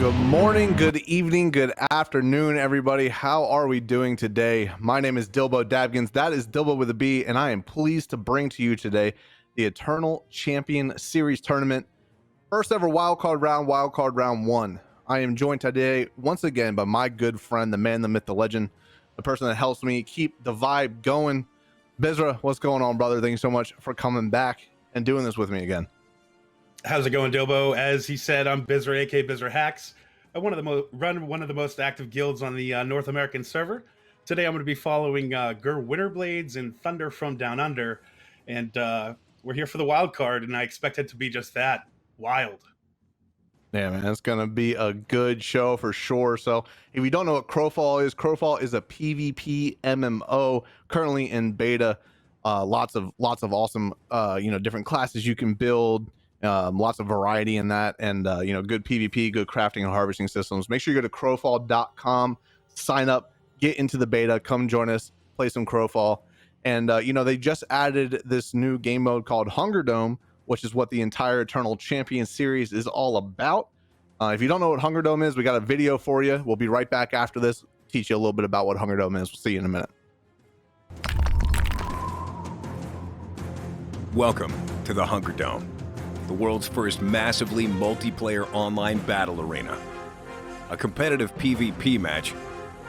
Good morning, good evening, good afternoon, everybody. How are we doing today? My name is Dilbo Dabgins. That is Dilbo with a B, and I am pleased to bring to you today the Eternal Champion Series Tournament. First ever wildcard round 1. I am joined today once again by my good friend, the man, the myth, the legend, the person that helps me keep the vibe going. Bizra, what's going on, brother? Thank you so much for coming back and doing this with me again. How's it going, Dilbo? As he said, I'm Bizra, aka Bizra Hacks. I run one of the most active guilds on the North American server. Today, I'm going to be following Gur Winterblades and Thunder from Down Under, and we're here for the wild card, and I expect it to be just that, wild. Yeah, man, it's going to be a good show for sure. So if you don't know what Crowfall is a PvP MMO currently in beta. Lots of awesome, different classes you can build. Lots of variety in that, and good PvP, good crafting and harvesting systems. Make sure you go to crowfall.com, sign up, get into the beta, come join us, play some Crowfall. And they just added this new game mode called HungerDome, which is what the entire Eternal Champions series is all about. If you don't know what HungerDome is, we got a video for you. We'll be right back after this, teach you a little bit about what HungerDome is. We'll see you in a minute. Welcome to the HungerDome, the world's first massively multiplayer online battle arena. A competitive PvP match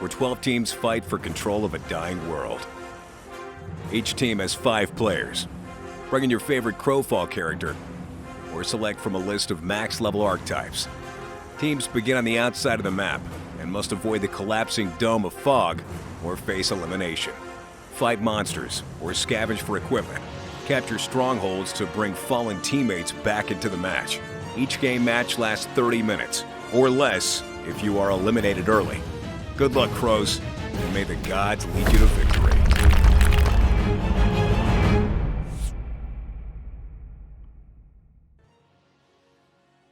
where 12 teams fight for control of a dying world. Each team has 5 players. Bring in your favorite Crowfall character or select from a list of max level archetypes. Teams begin on the outside of the map and must avoid the collapsing dome of fog or face elimination. Fight monsters or scavenge for equipment. Capture strongholds to bring fallen teammates back into the match. Each game match lasts 30 minutes, or less if you are eliminated early. Good luck, Crows, and may the gods lead you to victory.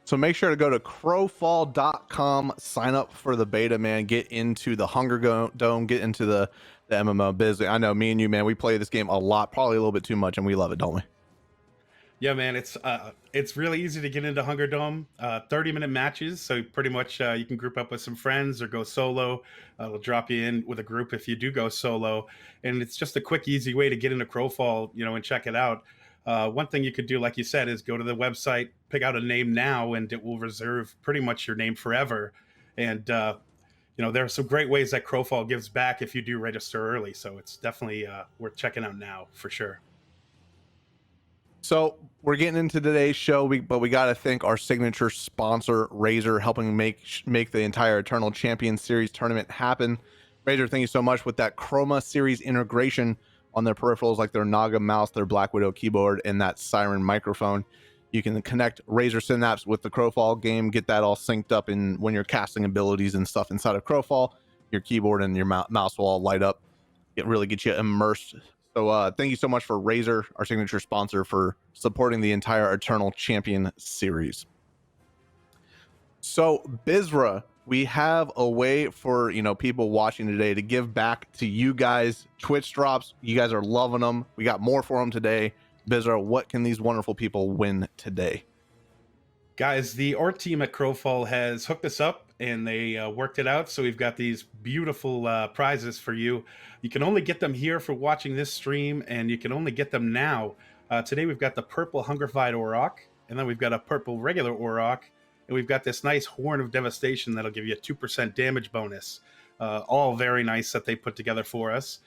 So make sure to go to crowfall.com, sign up for the beta, man. Get into the HungerDome, get into the MMO biz. I know me and you, man, we play this game a lot, probably a little bit too much, and we love it, don't we? Yeah, man, it's really easy to get into HungerDome. 30-minute matches, so pretty much you can group up with some friends or go solo. It'll drop you in with a group if you do go solo, and it's just a quick, easy way to get into Crowfall, and check it out. One thing you could do, like you said, is go to the website, pick out a name now, and it will reserve pretty much your name forever. And there are some great ways that Crowfall gives back if you do register early. So it's definitely worth checking out now for sure. So we're getting into today's show, but we got to thank our signature sponsor, Razer, helping make the entire Eternal Champions Series tournament happen. Razer, thank you so much with that Chroma Series integration on their peripherals, like their Naga mouse, their Black Widow keyboard, and that Siren microphone. You can connect Razer Synapse with the Crowfall game, get that all synced up in when you're casting abilities and stuff inside of Crowfall. Your keyboard and your mouse will all light up. It really gets you immersed. So thank you so much for Razer, our signature sponsor, for supporting the entire Eternal Champion series. So Bizra, we have a way for people watching today to give back to you guys. Twitch drops, you guys are loving them. We got more for them today. Bizra, what can these wonderful people win today? Guys, the art team at Crowfall has hooked us up and they worked it out. So we've got these beautiful prizes for you. You can only get them here for watching this stream, and you can only get them now. Today we've got the purple Hungerfied Auroch, and then we've got a purple regular Auroch, and we've got this nice Horn of Devastation that'll give you a 2% damage bonus. All very nice that they put together for us.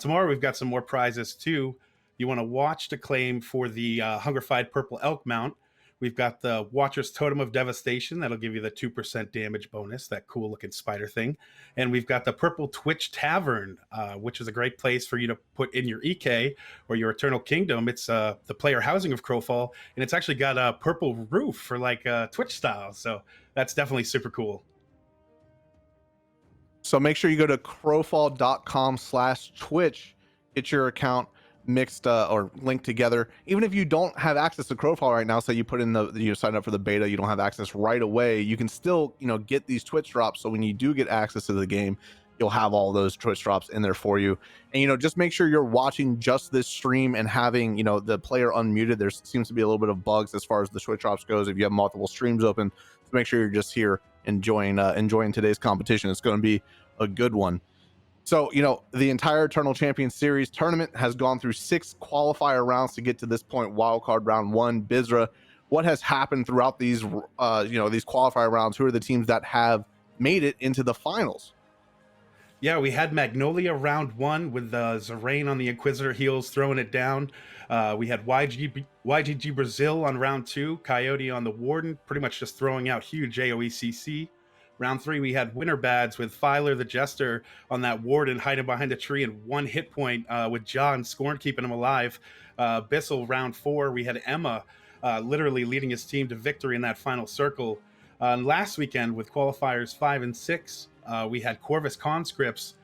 Tomorrow we've got some more prizes too. You want to watch to claim for the Hungerfied Purple Elk mount. We've got the Watcher's Totem of Devastation. That'll give you the 2% damage bonus, that cool looking spider thing. And we've got the Purple Twitch Tavern, which is a great place for you to put in your EK or your Eternal Kingdom. It's the player housing of Crowfall, and it's actually got a purple roof for like Twitch style. So that's definitely super cool. So make sure you go to crowfall.com/Twitch, get your account mixed or linked together. Even if you don't have access to Crowfall right now, say you put in you sign up for the beta, you don't have access right away, you can still get these Twitch drops. So when you do get access to the game, you'll have all those Twitch drops in there for you. And just make sure you're watching just this stream and having the player unmuted. There seems to be a little bit of bugs as far as the Twitch drops goes if you have multiple streams open. So make sure you're just here enjoying today's competition. It's going to be a good one. So, the entire Eternal Champions Series tournament has gone through 6 qualifier rounds to get to this point, wildcard round 1. Bizra, what has happened throughout these, these qualifier rounds? Who are the teams that have made it into the finals? Yeah, we had Magnolia round 1 with Zerain on the Inquisitor heels throwing it down. We had YGG Brazil on round 2, Coyote on the Warden, pretty much just throwing out huge AoE CC. Round 3, we had Winter Bads with Filer the Jester on that Warden hiding behind a tree and 1 hit point with John Scorn keeping him alive. Bissell round 4, we had Emma literally leading his team to victory in that final circle. Last weekend with qualifiers 5 and 6, we had Corvus Conscripts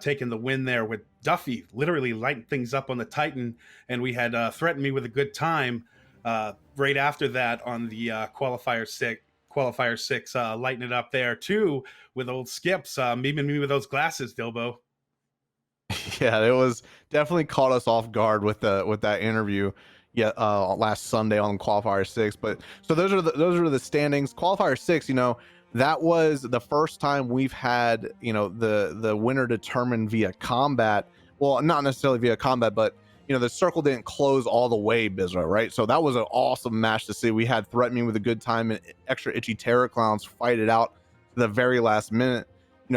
taking the win there with Duffy literally lighting things up on the Titan, and we had Threaten Me with a Good Time right after that on the qualifier 6, lighting it up there too with old Skips memeing me with those glasses, Dilbo. Yeah, it was definitely caught us off guard with that interview. Yeah, last Sunday on qualifier 6. But so those are the standings. Qualifier 6, that was the first time we've had the winner determined via combat. Well, not necessarily via combat, but the circle didn't close all the way, Bizra, right? So that was an awesome match to see. We had Threaten Me with a Good Time and Extra Itchy Terror Clowns fight it out to the very last minute.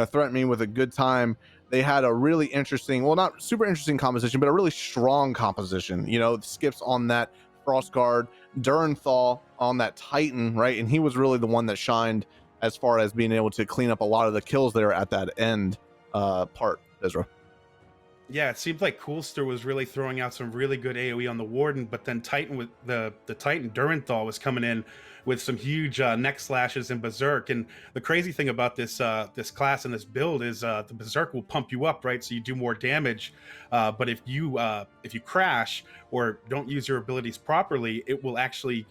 Threaten Me with a Good Time. They had a really interesting, well, not super interesting composition, but a really strong composition. Skips on that Frost Guard, Durenthal on that Titan, right? And he was really the one that shined as far as being able to clean up a lot of the kills there at that end part, Ezra. Yeah, it seemed like Coolster was really throwing out some really good AoE on the Warden, but then Titan with the Titan Durenthal was coming in with some huge neck slashes and Berserk. And the crazy thing about this class and this build is the Berserk will pump you up, right? So you do more damage. But if you crash or don't use your abilities properly, it will actually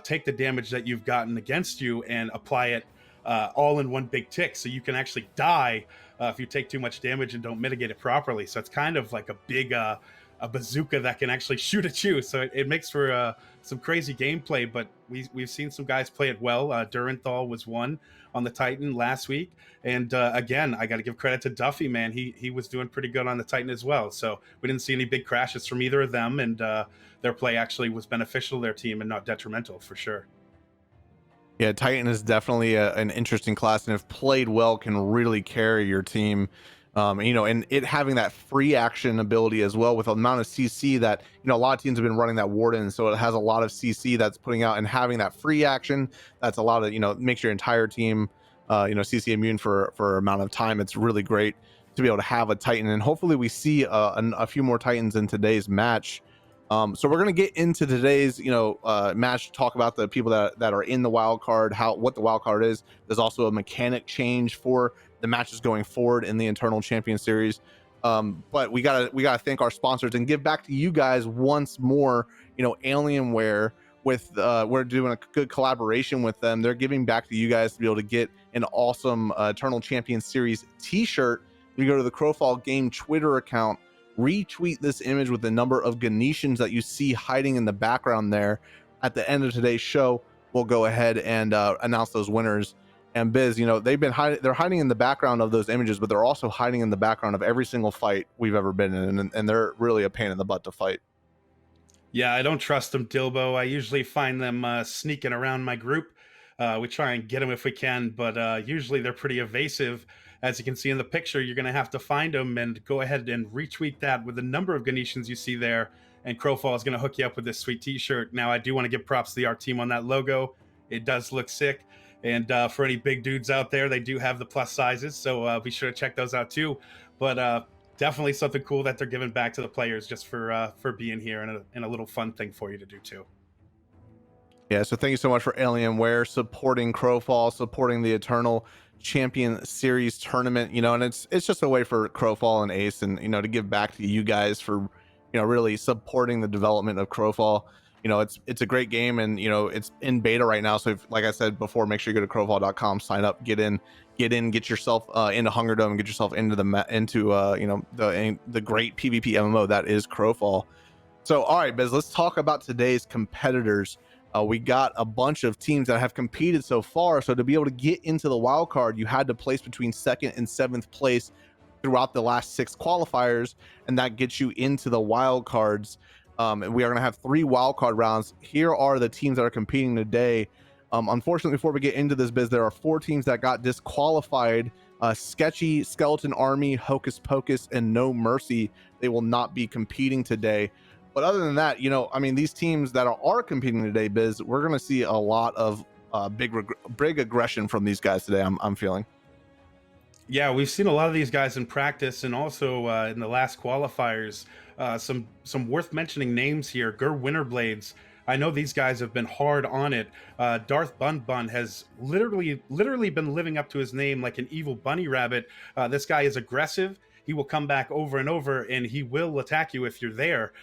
take the damage that you've gotten against you and apply it all in one big tick. So you can actually die if you take too much damage and don't mitigate it properly. So it's kind of like a big a bazooka that can actually shoot at you. So it makes for some crazy gameplay, but we've seen some guys play it well. Durenthal was one on the Titan last week. And again, I got to give credit to Duffy, man. He was doing pretty good on the Titan as well. So we didn't see any big crashes from either of them. And their play actually was beneficial to their team and not detrimental for sure. Yeah, Titan is definitely an interesting class, and if played well, can really carry your team. And it having that free action ability as well, with the amount of CC that a lot of teams have been running that Warden, so it has a lot of CC that's putting out, and having that free action that's a lot of makes your entire team CC immune for amount of time. It's really great to be able to have a Titan, and hopefully we see a few more Titans in today's match. So we're going to get into today's, match, talk about the people that are in the wild card, what the wild card is. There's also a mechanic change for the matches going forward in the Eternal Champions Series. But we gotta thank our sponsors and give back to you guys once more. Alienware, with we're doing a good collaboration with them. They're giving back to you guys to be able to get an awesome Eternal Champions Series t-shirt. You go to the Crowfall Game Twitter account, retweet this image with the number of Ganetians that you see hiding in the background there. At the end of today's show, we'll go ahead and announce those winners. And Biz, they're hiding in the background of those images, but they're also hiding in the background of every single fight we've ever been in, and they're really a pain in the butt to fight. Yeah, I don't trust them, Dilbo. I usually find them sneaking around my group. We try and get them if we can, but usually they're pretty evasive. As you can see in the picture, you're going to have to find them and go ahead and retweet that with the number of Ganetians you see there. And Crowfall is going to hook you up with this sweet t-shirt. Now, I do want to give props to the art team on that logo. It does look sick. And for any big dudes out there, they do have the plus sizes. So be sure to check those out too. But definitely something cool that they're giving back to the players just for being here, and a little fun thing for you to do too. Yeah, so thank you so much for Alienware supporting Crowfall, supporting the Eternal Champion Series tournament, and it's just a way for Crowfall and Ace and to give back to you guys for really supporting the development of Crowfall. It's a great game, and it's in beta right now, so if, like I said before, make sure you go to crowfall.com, sign up, get yourself into HungerDome, and get yourself into the great PvP MMO that is Crowfall. So all right, Biz, let's talk about today's competitors. We got a bunch of teams that have competed so far. So to be able to get into the wild card, you had to place between 2nd and 7th place throughout the last 6 qualifiers, and that gets you into the wild cards. And we are going to have 3 wild card rounds. Here are the teams that are competing today. Unfortunately, before we get into this biz, there are 4 teams that got disqualified. Sketchy, Skeleton Army, Hocus Pocus, and No Mercy. They will not be competing today. But other than that, I mean, these teams that are competing today, Biz, we're going to see a lot of big aggression from these guys today, I'm feeling. Yeah, we've seen a lot of these guys in practice, and also in the last qualifiers. Some worth mentioning names here. Gur Winterblades. I know these guys have been hard on it. Darth Bun Bun has literally been living up to his name like an evil bunny rabbit. This guy is aggressive. He will come back over and over, and he will attack you if you're there.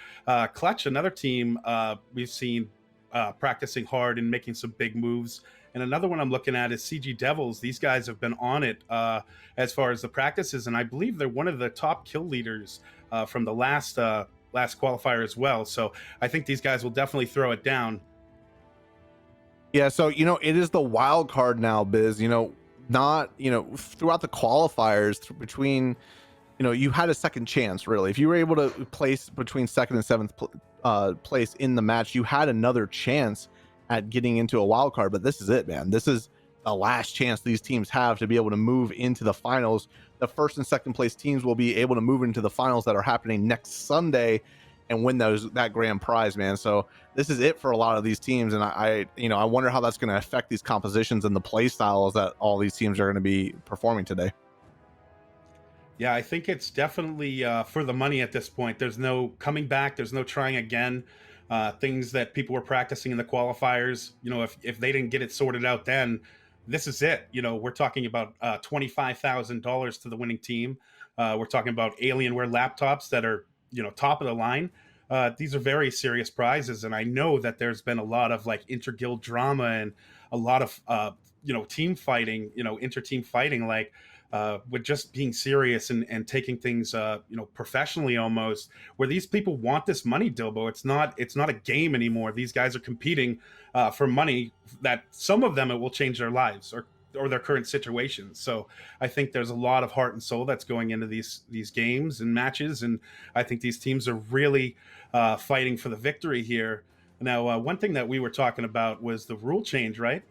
Clutch, another team we've seen practicing hard and making some big moves. And another one I'm looking at is CG Devils. These guys have been on it as far as the practices, and I believe they're one of the top kill leaders from the last qualifier as well. So I think these guys will definitely throw it down. Yeah, so it is the wild card now, Biz. Not throughout the qualifiers between. You had a second chance, really. If you were able to place between 2nd and 7th place in the match, you had another chance at getting into a wild card. But this is it, man. This is the last chance these teams have to be able to move into the finals. The 1st and 2nd place teams will be able to move into the finals that are happening next Sunday and win that grand prize, man. So this is it for a lot of these teams. And I wonder how that's going to affect these compositions and the play styles that all these teams are going to be performing today. Yeah, I think it's definitely for the money at this point. There's no coming back. There's no trying again. Things that people were practicing in the qualifiers, if they didn't get it sorted out then, this is it. We're talking about $25,000 to the winning team. We're talking about Alienware laptops that are, top of the line. These are very serious prizes. And I know that there's been a lot of like inter-guild drama and a lot of, team fighting, inter-team fighting, with just being serious and taking things, professionally almost, where these people want this money, Dilbo. It's not a game anymore. These guys are competing for money that some of them, it will change their lives or their current situations. So I think there's a lot of heart and soul that's going into these games and matches. And I think these teams are really fighting for the victory here. Now, one thing that we were talking about was the rule change, right?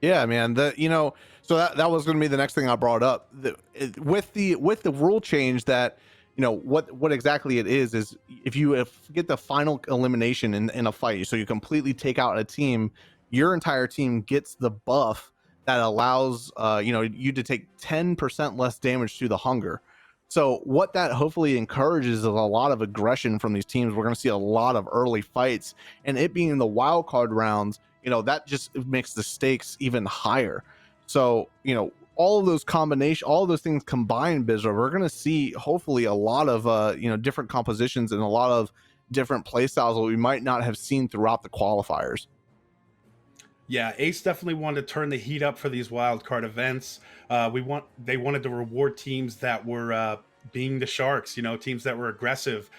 Yeah, man. So that was going to be the next thing I brought up. With the rule change, that what exactly it is if you get the final elimination in a fight, so you completely take out a team, your entire team gets the buff that allows you to take 10% less damage to the hunger. So what that hopefully encourages is a lot of aggression from these teams. We're going to see a lot of early fights, and it being the wild card rounds, that just makes the stakes even higher. So, all of those things combined, Bizarre, we're going to see hopefully a lot of, different compositions and a lot of different play styles that we might not have seen throughout the qualifiers. Yeah, Ace definitely wanted to turn the heat up for these wildcard events. They wanted to reward teams that were being the Sharks, teams that were aggressive,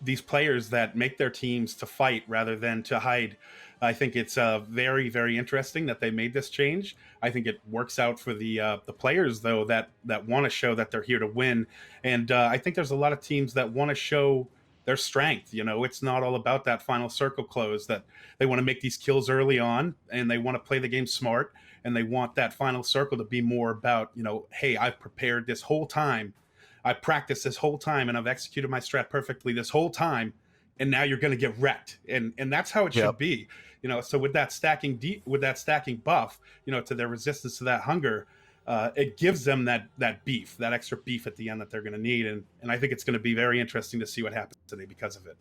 these players that make their teams to fight rather than to hide. I think it's very, very interesting that they made this change. I think it works out for the players, though, that want to show that they're here to win. And I think there's a lot of teams that want to show their strength. It's not all about that final circle close, that they want to make these kills early on and they want to play the game smart, and they want that final circle to be more about, hey, I've prepared this whole time. I practiced this whole time and I've executed my strat perfectly this whole time. And now you're going to get wrecked. And that's how it should be. So with that stacking buff, to their resistance to that hunger, it gives them that beef, that extra beef at the end that they're going to need. And I think it's going to be very interesting to see what happens today because of it.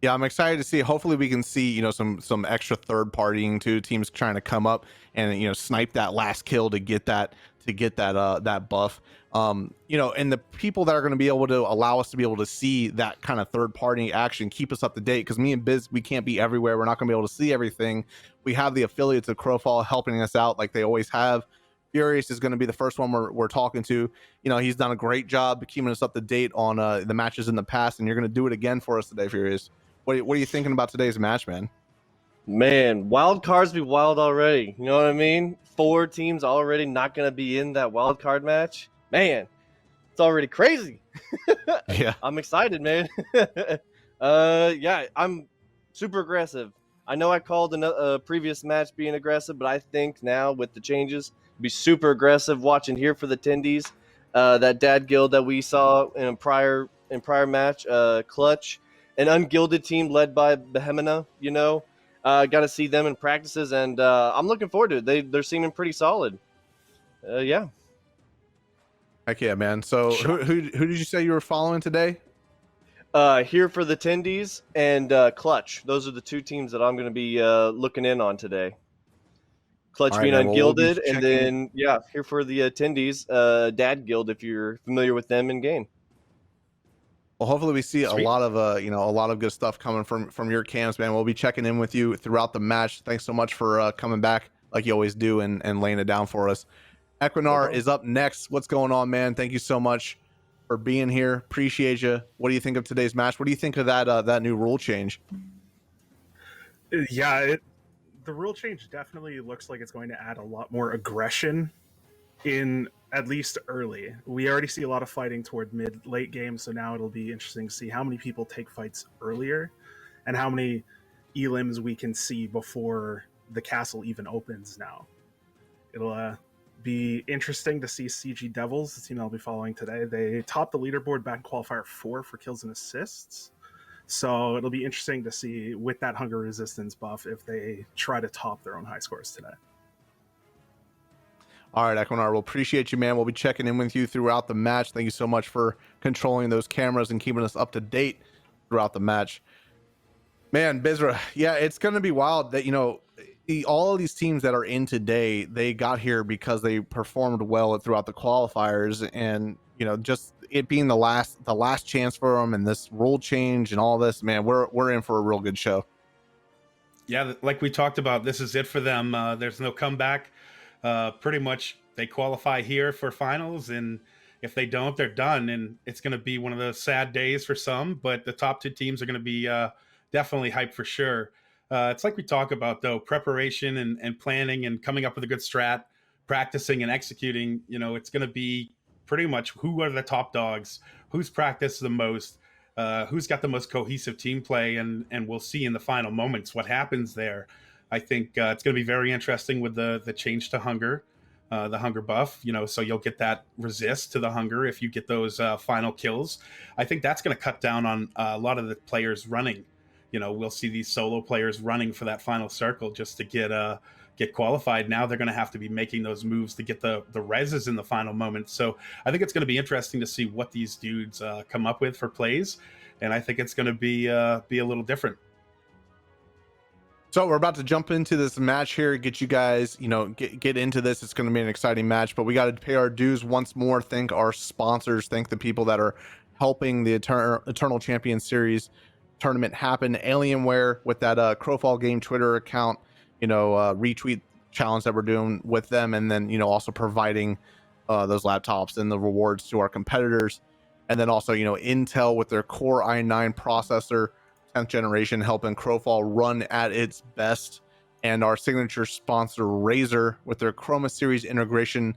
Yeah, I'm excited to see. Hopefully we can see, some extra third partying too, teams trying to come up and, snipe that last kill to get that buff. And the people that are going to be able to allow us to be able to see that kind of third party action, keep us up to date, because me and Biz, we can't be everywhere. We're not going to be able to see everything. We have the affiliates of Crowfall helping us out like they always have. Furious is going to be the first one we're talking to. He's done a great job keeping us up to date on the matches in the past, and you're going to do it again for us today, Furious. What are you thinking about today's match, man? Man, wild cards be wild already. You know what I mean? 4 teams already not going to be in that wild card match. Man, it's already crazy. Yeah. I'm excited, man. Yeah, I'm super aggressive. I know I called a previous match being aggressive, but I think now with the changes, be super aggressive. Watching here for the attendees, that dad guild that we saw in prior match, clutch, an ungilded team led by Behemina. You know, got to see them in practices, and I'm looking forward to it. They're seeming pretty solid. Yeah. Heck yeah, man. So who did you say you were following today? Here for the attendees and Clutch. Those are the 2 teams that I'm going to be looking in on today. Clutch All right, being man. Well, we'll be ungilded, and checking. then here for the attendees, Dad Guild if you're familiar with them in game. Well, hopefully we see Sweet. a lot of a lot of good stuff coming from your camps, man. We'll be checking in with you throughout the match. Thanks so much for coming back like you always do and laying it down for us. Equinar is up next. What's going on, man? Thank you so much for being here. Appreciate you. What do you think of today's match? What do you think of that new rule change? Yeah, the rule change definitely looks like it's going to add a lot more aggression in at least early. We already see a lot of fighting toward late game, so now it'll be interesting to see how many people take fights earlier and how many elims we can see before the castle even opens now. It'll be interesting to see CG Devils, the team I'll be following today. They topped the leaderboard back in Qualifier 4 for kills and assists. So it'll be interesting to see with that hunger resistance buff if they try to top their own high scores today. All right, Equinar, we'll appreciate you, man. We'll be checking in with you throughout the match. Thank you so much for controlling those cameras and keeping us up to date throughout the match. Man, Bizra, yeah, it's going to be wild that, all of these teams that are in today, they got here because they performed well throughout the qualifiers, and, just it being the last chance for them and this rule change and all this, man, we're in for a real good show. Yeah, like we talked about, this is it for them. There's no comeback. Pretty much they qualify here for finals, and if they don't, they're done, and it's going to be one of those sad days for some, but the top 2 teams are going to be definitely hyped for sure. It's like we talk about, though, preparation and planning and coming up with a good strat, practicing and executing. It's going to be pretty much who are the top dogs, who's practiced the most, who's got the most cohesive team play, and we'll see in the final moments what happens there. I think it's going to be very interesting with the change to hunger, the hunger buff, so you'll get that resist to the hunger if you get those final kills. I think that's going to cut down on a lot of the players running. We'll see these solo players running for that final circle just to get qualified. Now they're going to have to be making those moves to get the reses in the final moment. So I think it's going to be interesting to see what these dudes come up with for plays, and I think it's going to be a little different. So we're about to jump into this match here, get you guys, get into this. It's going to be an exciting match, but we got to pay our dues once more. Thank our sponsors. Thank the people that are helping the Eternal Champions Series tournament happen. Alienware with that Crowfall game Twitter account, retweet challenge that we're doing with them, and then also providing those laptops and the rewards to our competitors. And then also Intel with their Core i9 processor, 10th generation, helping Crowfall run at its best. And our signature sponsor Razer with their Chroma series integration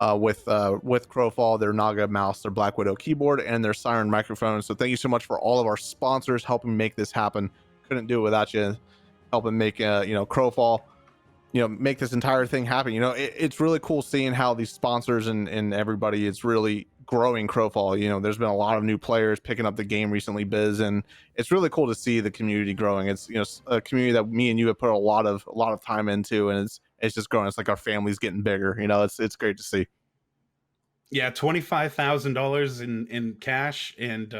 with Crowfall, their Naga mouse, their Black Widow keyboard, and their Siren microphone. So thank you so much for all of our sponsors helping make this happen. Couldn't do it without you helping make Crowfall make this entire thing happen. It's really cool seeing how these sponsors and everybody is really growing Crowfall. There's been a lot of new players picking up the game recently, Biz, and it's really cool to see the community growing. It's a community that me and you have put a lot of time into, and it's just growing. It's like our family's getting bigger. It's great to see. Yeah, $25,000 in cash, and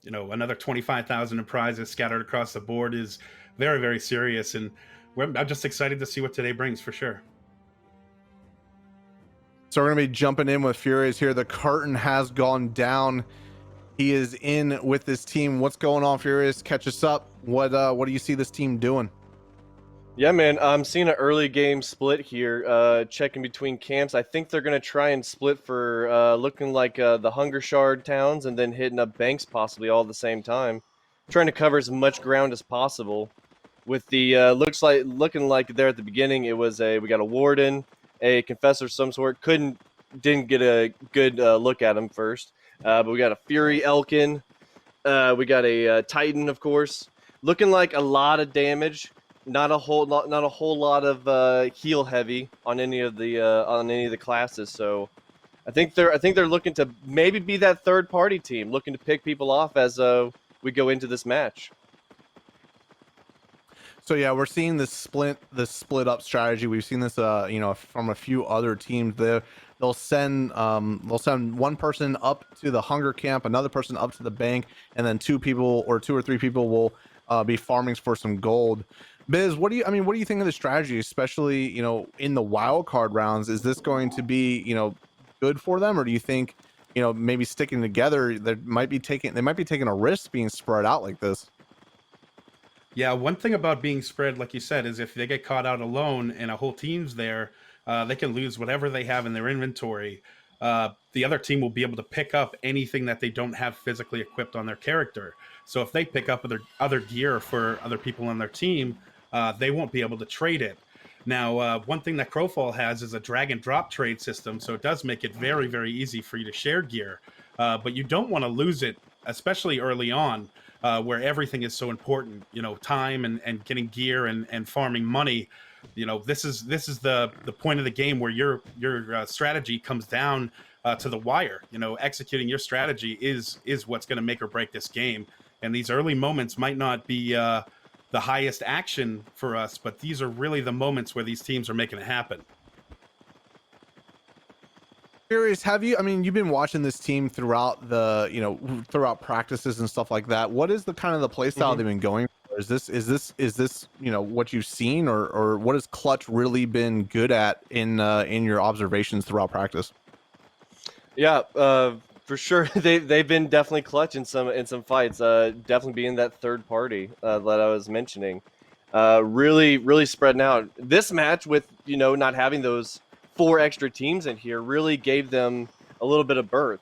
another 25,000 in prizes scattered across the board is very, very serious, and I'm just excited to see what today brings for sure. So we're gonna be jumping in with Furious here. The curtain has gone down. He is in with this team. What's going on, Furious? Catch us up. What do you see this team doing? Yeah, man, I'm seeing an early game split here, checking between camps. I think they're going to try and split for looking like the Hunger Shard towns and then hitting up Banks possibly all at the same time. Trying to cover as much ground as possible. with the looking like there at the beginning, it was we got a warden, a confessor of some sort. Didn't get a good look at him first, but we got a Fury Elkin. We got a Titan, of course, looking like a lot of damage. Not a whole lot of heal heavy on any of the classes. So I think they're looking to maybe be that third party team, looking to pick people off as we go into this match. So yeah, we're seeing this split up strategy. We've seen this, from a few other teams. They'll send one person up to the hunger camp, another person up to the bank, and then two or three people will be farming for some gold. Biz, what do you think of the strategy, especially in the wild card rounds? Is this going to be good for them, or do you think maybe sticking together they might be taking a risk being spread out like this? Yeah, one thing about being spread, like you said, is if they get caught out alone and a whole team's there, they can lose whatever they have in their inventory. The other team will be able to pick up anything that they don't have physically equipped on their character. So if they pick up other gear for other people on their team, they won't be able to trade it. Now, one thing that Crowfall has is a drag and drop trade system, so it does make it very, very easy for you to share gear. But you don't want to lose it, especially early on, where everything is so important. Time and getting gear and farming money. This is the point of the game where your strategy comes down to the wire. Executing your strategy is what's going to make or break this game. And these early moments might not be the highest action for us, but these are really the moments where these teams are making it happen. Curious, you've been watching this team throughout throughout practices and stuff like that. What is the kind of the play style they've been going for? Is this what you've seen, or what has Clutch really been good at in your observations throughout practice? Yeah, for sure. They've been definitely clutch in some fights. Definitely being that third party that I was mentioning. Really spreading out. This match with not having those 4 extra teams in here really gave them a little bit of berth.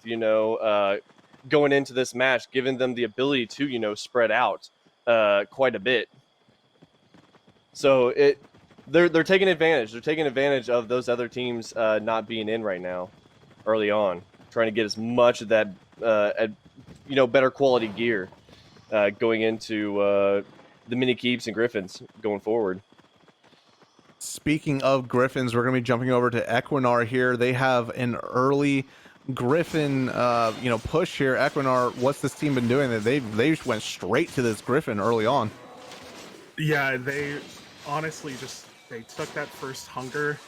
Going into this match, giving them the ability to spread out quite a bit. So they're taking advantage. They're taking advantage of those other teams not being in right now, early on, trying to get as much of that better quality gear going into the mini keeps and griffins going forward. Speaking of griffins, we're going to be jumping over to Equinar here. They have an early griffin push here. Equinar, what's this team been doing? They just went straight to this griffin early on. Yeah, they honestly they took that first hunger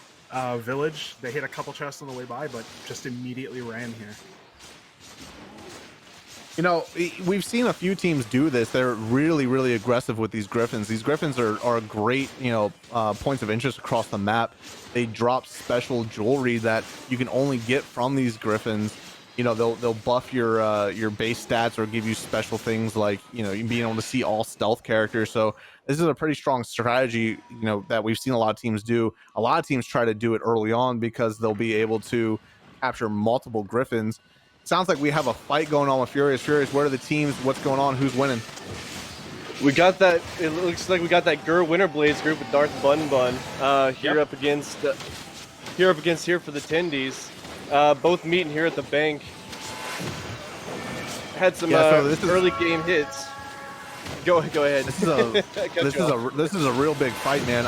village. They hit a couple chests on the way by, but just immediately ran here. We've seen a few teams do this. They're really aggressive with these griffins. These griffins are great, points of interest across the map. They drop special jewelry that you can only get from these griffins. They'll buff your base stats or give you special things like, being able to see all stealth characters. So this is a pretty strong strategy, that we've seen a lot of teams do. A lot of teams try to do it early on because they'll be able to capture multiple griffins. Sounds like we have a fight going on with Furious. Where are the teams? What's going on? Who's winning? We got that. It looks like we got that Gur Winterblades group with Darth Bun here up against for the Tendies. Both meeting here at the bank. Had some early game hits. Go ahead. This is a real big fight, man.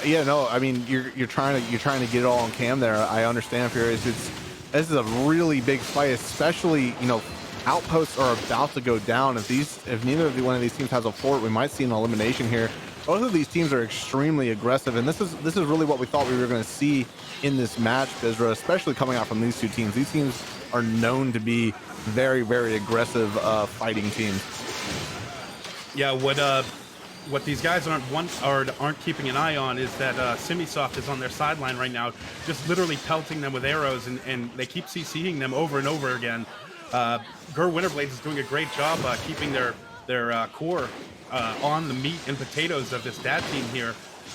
You're trying to get it all on cam there. I understand, Furious. This is a really big fight, especially outposts are about to go down. If neither one of these teams has a fort, we might see an elimination here. Both of these teams are extremely aggressive, and this is really what we thought we were going to see in this match, Bizra, especially coming out from these two teams. These teams are known to be very aggressive fighting teams. Yeah, what these guys aren't keeping an eye on is that Simisoft is on their sideline right now, just literally pelting them with arrows, and they keep CCing them over and over again. Gur Winterblades is doing a great job keeping their core on the meat and potatoes of this dad team here,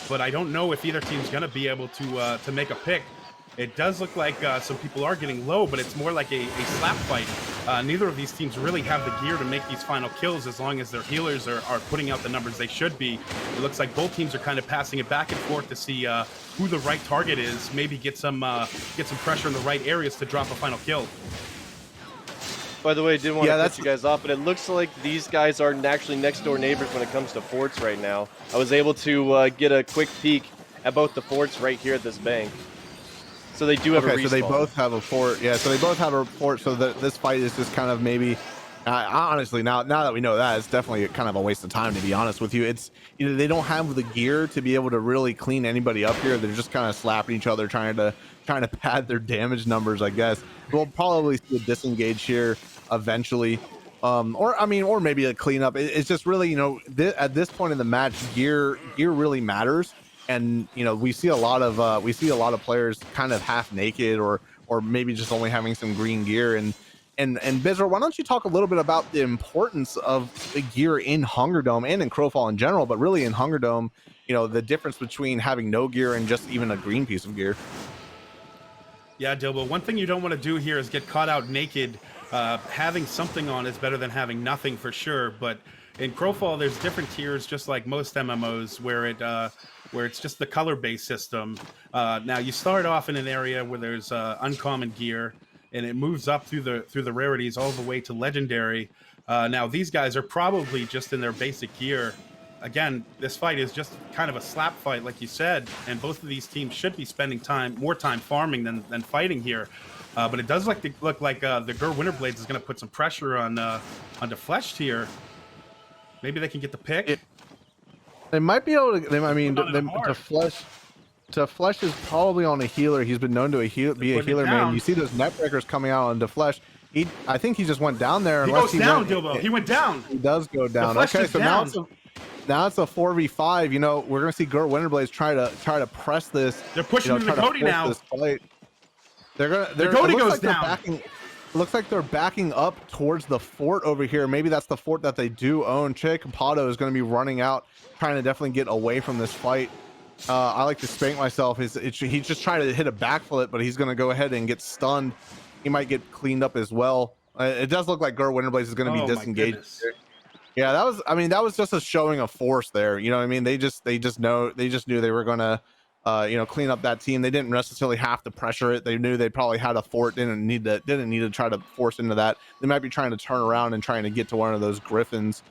but I don't know if either team's going to be able to make a pick. It does look like some people are getting low, but it's more like a slap fight. neither of these teams really have the gear to make these final kills as long as their healers are putting out the numbers they should be. It looks like both teams are kind of passing it back and forth to see who the right target is, maybe get some pressure in the right areas to drop a final kill. By the way, I didn't want to cut you guys off, but it looks like these guys are actually next door neighbors when it comes to forts right now. I was able to get a quick peek at both the forts right here at this bank. So they do have a respawn. So they both have a fort. Yeah, so they both have a fort. So this fight is just kind of maybe, honestly, now that we know that, it's definitely kind of a waste of time, to be honest with you. It's, you know, they don't have the gear to be able to really clean anybody up here. They're just kind of slapping each other, trying to pad their damage numbers, I guess. We'll probably see a disengage here eventually, or maybe a cleanup. It's just really, you know, at this point in the match, gear really matters. And you know, we see a lot of players kind of half naked or maybe just only having some green gear. And Bizarre, why don't you talk a little bit about the importance of the gear in HungerDome and in Crowfall in general, but really in HungerDome, you know, the difference between having no gear and just even a green piece of gear. Yeah, Dilbo, one thing you don't want to do here is get caught out naked. Having something on is better than having nothing, for sure. But in Crowfall, there's different tiers, just like most MMOs, where it's just the color-based system. Now you start off in an area where there's uncommon gear, and it moves up through the rarities all the way to legendary. Now these guys are probably just in their basic gear. Again, this fight is just kind of a slap fight, like you said, and both of these teams should be spending more time farming than fighting here. But it does look like the Gur Winterblades is going to put some pressure on Defleshed here. Maybe they can get the pick. They might be able to. I mean, Defleshed is probably on a healer. He's been known to be a healer man. You see those net breakers coming out on Defleshed. I think he just went down there. He goes down, Dilbo. He went down. He does go down. Okay, so now it's a 4v5. You know, we're gonna see Gur Winterblades try to press this. They're pushing the Cody now. The Cody goes down. It looks like they're backing up towards the fort over here. Maybe that's the fort that they do own. Che Capato is going to be running out, trying to definitely get away from this fight. I like to spank myself. He's just trying to hit a backflip, but he's going to go ahead and get stunned. He might get cleaned up as well. It does look like Gur Winterblades is going to be disengaged. Yeah, that was just a showing of force there. You know what I mean? They just knew they were going to clean up that team. They didn't necessarily have to pressure it. They knew they probably had a fort, didn't need to try to force into that. They might be trying to turn around and trying to get to one of those Griffins.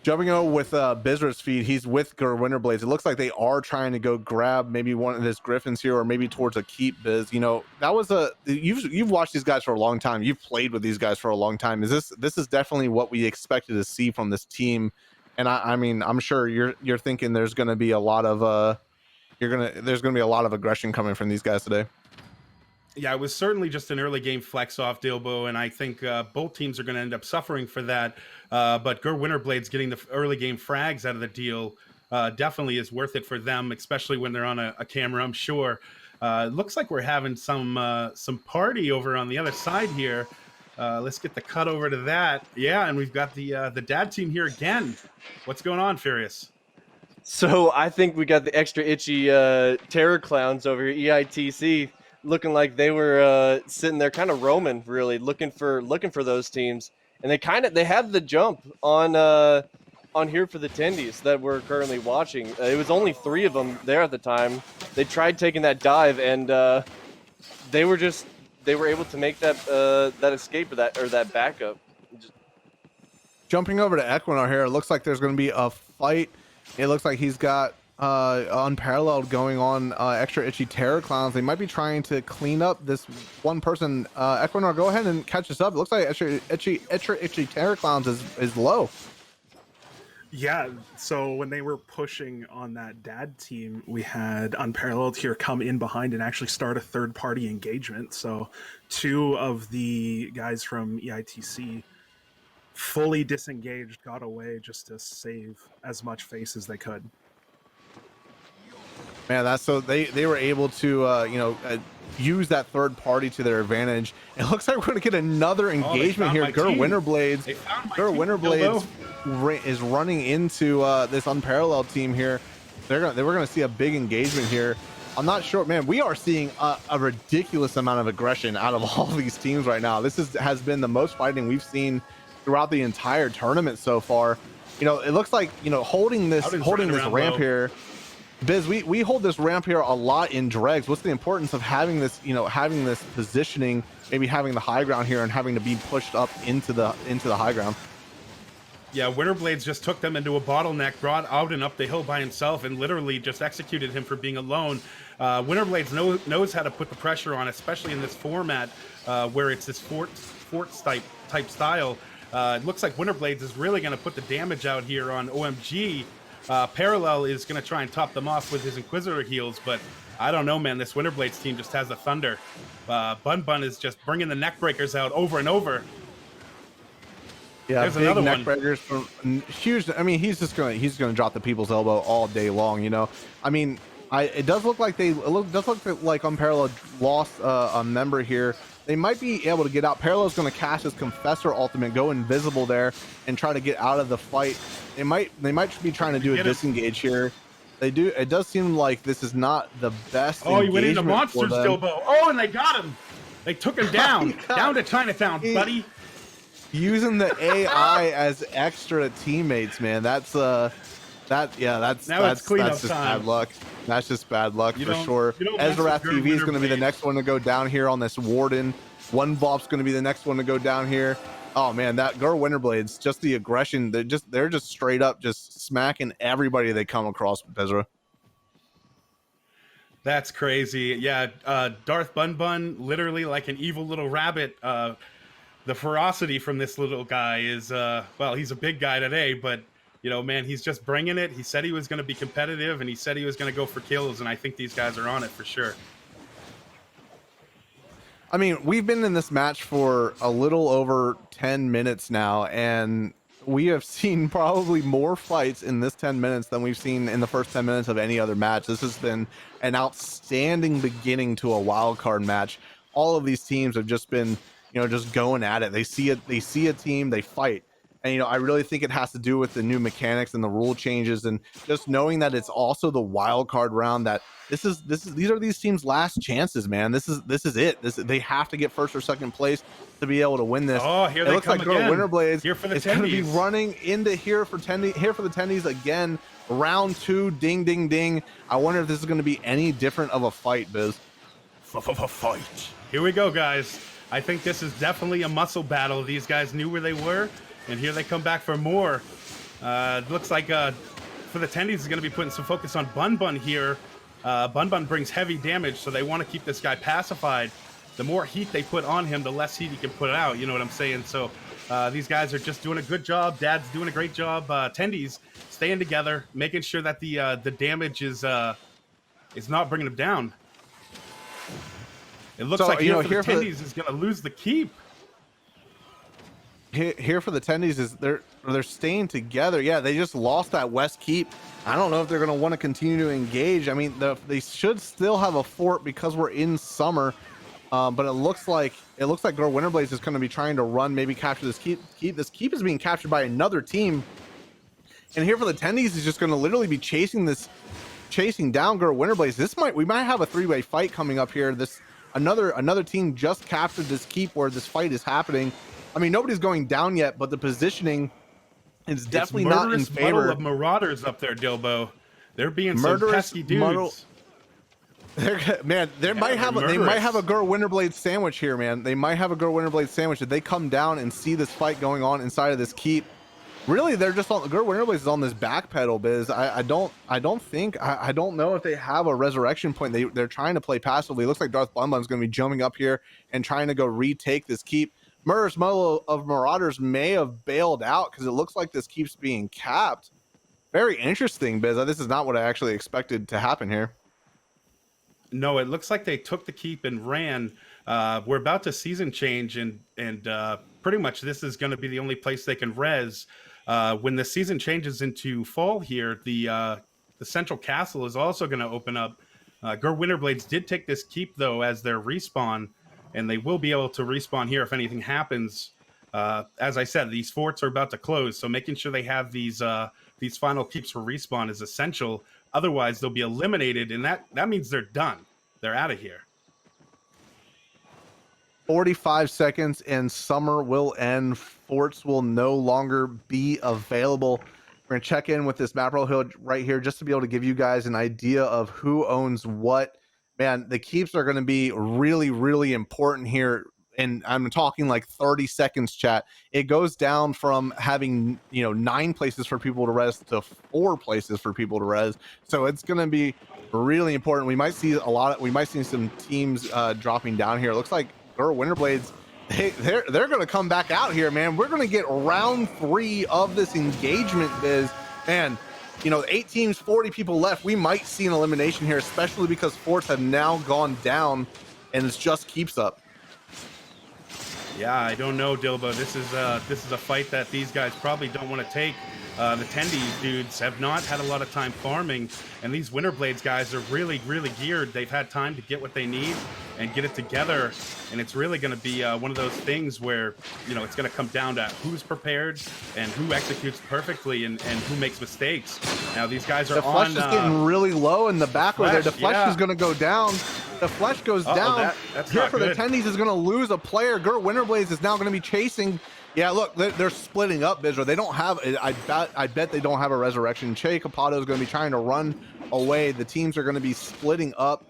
Jumping over with Bizarre's feed, he's with Gur Winterblades. It looks like they are trying to go grab maybe one of his Griffins here, or maybe towards a keep. Biz, you know, that was you've watched these guys for a long time. You've played with these guys for a long time. This is definitely what we expected to see from this team. And I mean, I'm sure you're thinking there's going to be a lot of there's going to be a lot of aggression coming from these guys today. Yeah, it was certainly just an early game flex off, Dilbo, and I think both teams are going to end up suffering for that. But Gur Winterblades getting the early game frags out of the deal definitely is worth it for them, especially when they're on a camera, I'm sure. It looks like we're having some party over on the other side here. Let's get the cut over to that. Yeah, and we've got the dad team here again. What's going on, Furious? So I think we got the extra itchy terror clowns over here, EITC, looking like they were sitting there kind of roaming, really looking for those teams, and they had the jump on here for the attendees that we're currently watching. It was only 3 of them there at the time. They tried taking that dive, and they were able to make that escape or that backup. Jumping over to Equinor here, it looks like there's going to be a fight. It looks like he's got Unparalleled going on, extra itchy terror clowns. They might be trying to clean up this one person. Equinor, go ahead and catch us up. It looks like extra itchy terror clowns is low. Yeah, so when they were pushing on that dad team, we had Unparalleled here come in behind and actually start a third-party engagement. So 2 of the guys from EITC fully disengaged, got away just to save as much face as they could. Man, that's so they were able to use that third party to their advantage. It looks like we're gonna get another engagement here. Gur Winterblades is running into this Unparalleled team here. We're gonna see a big engagement here. I'm not sure, man. We are seeing a ridiculous amount of aggression out of all these teams right now. This has been the most fighting we've seen throughout the entire tournament so far. You know, it looks like, you know, holding this ramp here. Biz, we hold this ramp here a lot in dregs. What's the importance of having this, you know, having this positioning, maybe having the high ground here and having to be pushed up into the high ground? Yeah, Winterblades just took them into a bottleneck, brought out and up the hill by himself, and literally just executed him for being alone. Winterblades knows how to put the pressure on, especially in this format where it's this forts type style. It looks like Winterblades is really going to put the damage out here on OMG. Parallel is going to try and top them off with his Inquisitor heals, but I don't know, man. This Winterblades team just has the thunder. Bun Bun is just bringing the neck breakers out over and over. Yeah, there's big another neck one. breakers from huge. I mean, he's gonna drop the people's elbow all day long. You know, I mean, it does look like like Unparalleled lost a member here. They might be able to get out. Parallel's going to cast his Confessor ultimate, go invisible there, and try to get out of the fight. They might be trying to do a disengage here. They do. It does seem like this is not the best. Oh, he went into engagement for Monster's them. elbow. Oh, and they got him. They took him down, down to Chinatown, buddy. Using the AI as extra teammates, man. That's now it's cleanup just time. bad luck. That's just bad luck for sure. Ezra Ezrath TV is going to be the next one to go down here on this Warden. One Bop's going to be the next one to go down here. Oh man, that Gur Winterblades, just the aggression. They're just straight up just smacking everybody they come across with Ezra. That's crazy. Yeah, Darth Bun Bun, literally like an evil little rabbit. The ferocity from this little guy is, well, he's a big guy today, but, you know, man, he's just bringing it. He said he was going to be competitive, and he said he was going to go for kills, and I think these guys are on it for sure. I mean, we've been in this match for a little over 10 minutes now, and we have seen probably more fights in this 10 minutes than we've seen in the first 10 minutes of any other match. This has been an outstanding beginning to a wild card match. All of these teams have just been, you know, just going at it. They see a team, they fight. And, you know, I really think it has to do with the new mechanics and the rule changes, and just knowing that it's also the wild card round, that these are these teams' last chances, man. This is it. They have to get first or second place to be able to win this. Oh, here they come again. Winterblades Here for the is going to be tendies. running into here for the tendies again. Round 2, ding, ding, ding. I wonder if this is going to be any different of a fight, Biz. Fight. Here we go, guys. I think this is definitely a muscle battle. These guys knew where they were, and here they come back for more. Looks like for the tendies is going to be putting some focus on Bun Bun here. Bun Bun brings heavy damage, so they want to keep this guy pacified. The more heat they put on him, the less heat he can put out. You know what I'm saying? So these guys are just doing a good job. Dad's doing a great job. Tendies staying together, making sure that the damage is not bringing them down. It looks like here for the tendies is going to lose the keep. Here for the tendies is they're staying together. Yeah, they just lost that west keep. I don't know if they're going to want to continue to engage. I mean, they should still have a fort because we're in summer, but it looks like Gur Winterblades is going to be trying to run, maybe capture this keep. This keep is being captured by another team, and here for the tendies is just going to literally be chasing down Gur Winterblades. We might have a 3-way fight coming up here. Another team just captured this keep where this fight is happening. I mean, nobody's going down yet, but the positioning is definitely not in favor of Marauders up there, Dilbo. They're being some pesky dudes. They might have a Gur Winterblade sandwich here, man. They might have a Gur Winterblade sandwich. Did they come down and see this fight going on inside of this keep? Really, they're just on Gur Winterblades is on this back pedal, Biz. I don't know if they have a resurrection point. They're trying to play passively. It looks like Darth Bun Bun's going to be jumping up here and trying to go retake this keep. Murderous Muddle of Marauders may have bailed out because it looks like this keeps being capped. Very interesting, Biz. This is not what I actually expected to happen here. No, it looks like they took the keep and ran. We're about to season change, and pretty much this is going to be the only place they can res. When the season changes into fall here, the central castle is also going to open up. Gur Winterblades did take this keep, though, as their respawn, and they will be able to respawn here if anything happens. As I said, these forts are about to close, so making sure they have these final keeps for respawn is essential. Otherwise, they'll be eliminated, and that means they're done. They're out of here. 45 seconds and summer will end. Forts will no longer be available. We're going to check in with this map roll right here just to be able to give you guys an idea of who owns what. Man, the keeps are going to be really, really important here. And I'm talking like 30 seconds, chat. It goes down from having, 9 places for people to res to 4 places for people to res. So it's going to be really important. We might see some teams dropping down here. It looks like Winterblades, they're going to come back out here, man. We're going to get round 3 of this engagement, Biz. And 8 teams, 40 people left. We might see an elimination here, especially because forts have now gone down, and it's just keeps up. Yeah, I don't know, Dilbo. This is a fight that these guys probably don't want to take. The Tendies dudes have not had a lot of time farming, and these Winterblades guys are really, really geared. They've had time to get what they need and get it together, and it's really going to be one of those things where, it's going to come down to who's prepared and who executes perfectly and who makes mistakes. Now, these guys are the flesh is getting really low in the back over there. The flesh is going to go down. The flesh goes down. That's here not for good. the Tendies is going to lose a player. Winterblades is now going to be chasing. Yeah, look, they're splitting up, Bizra. They don't have. I bet they don't have a resurrection. Che Capato is going to be trying to run away. The teams are going to be splitting up.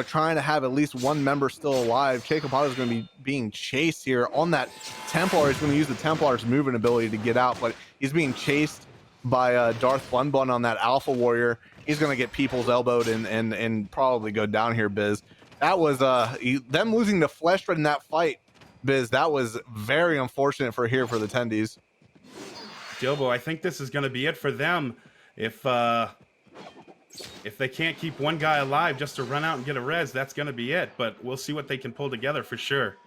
Trying to have at least one member still alive. Che Capato is going to be being chased here on that Templar. He's going to use the Templar's movement ability to get out, but he's being chased by Darth Bun Bun on that Alpha Warrior. He's going to get people's elbowed and probably go down here, Biz. That was them losing the flesh in that fight, Biz. That was very unfortunate for the Tendies. Dilbo, I think this is going to be it for them. If they can't keep one guy alive just to run out and get a res, that's going to be it. But we'll see what they can pull together for sure.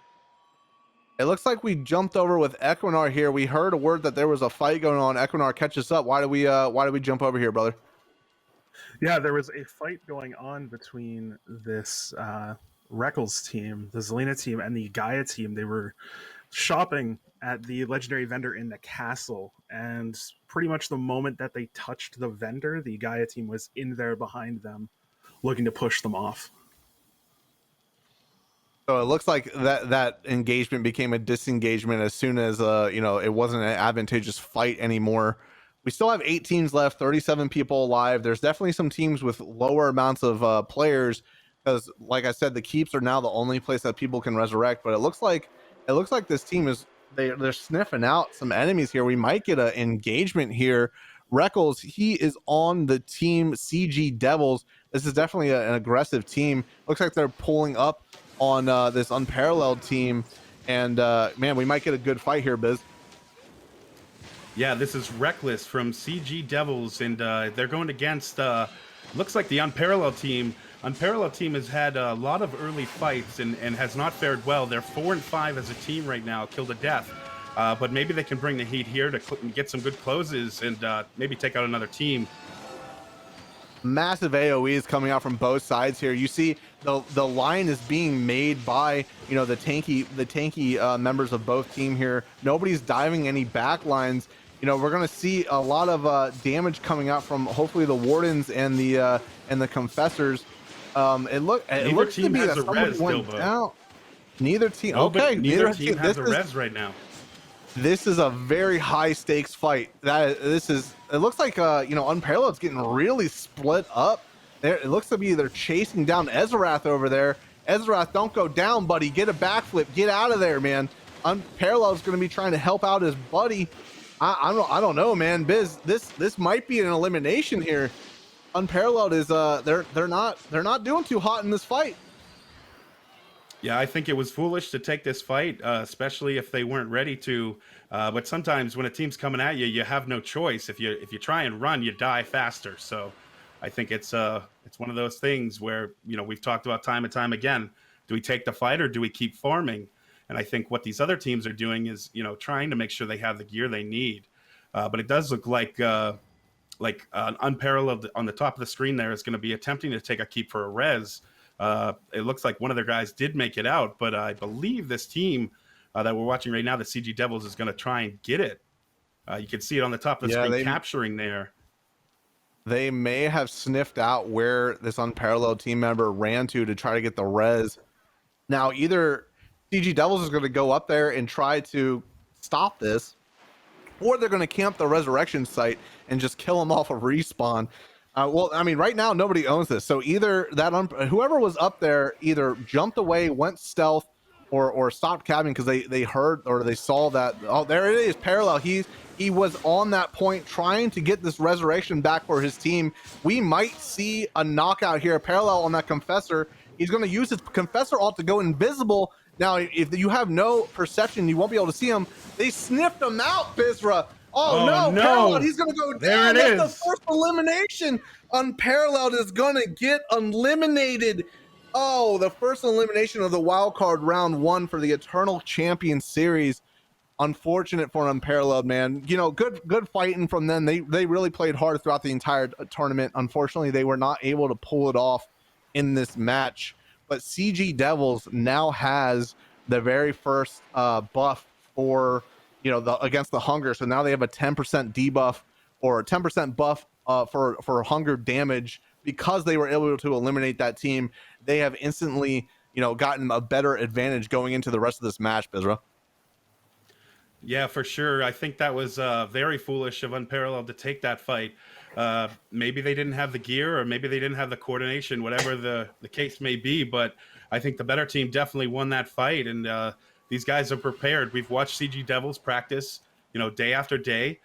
It looks like we jumped over with Equinar here. We heard a word that there was a fight going on. Equinar, catch us up. Why did we jump over here, brother? Yeah, there was a fight going on between this Reckles team, the Zelina team, and the Gaia team. They were shopping at the legendary vendor in the castle, and pretty much the moment that they touched the vendor, the Gaia team was in there behind them, looking to push them off. So it looks like that engagement became a disengagement as soon as it wasn't an advantageous fight anymore. We still have 8 teams left, 37 people alive. There's definitely some teams with lower amounts of players because, like I said, the keeps are now the only place that people can resurrect. But it looks like this team is they're sniffing out some enemies here. We might get an engagement here. Reckles, he is on the team CG Devils. This is definitely an aggressive team. Looks like they're pulling up on this unparalleled team, and man, we might get a good fight here, Biz. Yeah, this is Reckless from CG Devils, and they're going against, looks like the Unparalleled team. Unparalleled team has had a lot of early fights and has not fared well. They're 4-5 as a team right now, killed to death. But maybe they can bring the heat here to get some good closes and maybe take out another team. Massive AoEs coming out from both sides here. You see the line is being made by the tanky members of both team here. Nobody's diving any back lines. We're gonna see a lot of damage coming out from hopefully the wardens and the confessors. It looks to be that somebody went down. Neither team. No, okay, neither team has a res right now. This is a very high stakes fight. It looks like Unparalleled's getting really split up. It looks to be they're chasing down Ezrath over there. Ezrath, don't go down, buddy. Get a backflip. Get out of there, man. Unparalleled's going to be trying to help out his buddy. I don't know, man. Biz, this might be an elimination here. Unparalleled is they're not doing too hot in this fight. Yeah, I think it was foolish to take this fight, especially if they weren't ready to. But sometimes when a team's coming at you, you have no choice. If you try and run, you die faster. So I think it's one of those things where we've talked about time and time again. Do we take the fight or do we keep farming? And I think what these other teams are doing is trying to make sure they have the gear they need. But it does look like Unparalleled on the top of the screen there is going to be attempting to take a keep for a res. It looks like one of their guys did make it out, but I believe this team that we're watching right now, the CG Devils is going to try and get it. You can see it on the top of the screen capturing there. They may have sniffed out where this unparalleled team member ran to try to get the res. Now, either CG Devils is going to go up there and try to stop this, or they're going to camp the resurrection site and just kill them off of respawn. Well, I mean, right now nobody owns this, so either that whoever was up there either jumped away, went stealth, or stopped cabbing because they heard or they saw that. Oh, there it is, parallel. He was on that point trying to get this resurrection back for his team. We might see a knockout here, parallel on that confessor. He's going to use his confessor ult to go invisible. Now, if you have no perception, you won't be able to see him. They sniffed him out, Bizra. Oh no, Paralleled, he's gonna go down. That's the first elimination. Unparalleled is gonna get eliminated. Oh, the first elimination of the wild card round 1 for the Eternal Champions Series. Unfortunate for Unparalleled, man. You know, good fighting from them. They really played hard throughout the entire tournament. Unfortunately, they were not able to pull it off in this match. But CG Devils now has the very first buff for, you know, against the hunger. So now they have a 10% debuff or a 10% buff for hunger damage because they were able to eliminate that team. They have instantly, you know, gotten a better advantage going into the rest of this match, Bizra. Yeah, for sure. I think that was very foolish of Unparalleled to take that fight. Maybe they didn't have the gear, or maybe they didn't have the coordination, whatever the case may be. But I think the better team definitely won that fight, and these guys are prepared. We've watched CG Devils practice, you know, day after day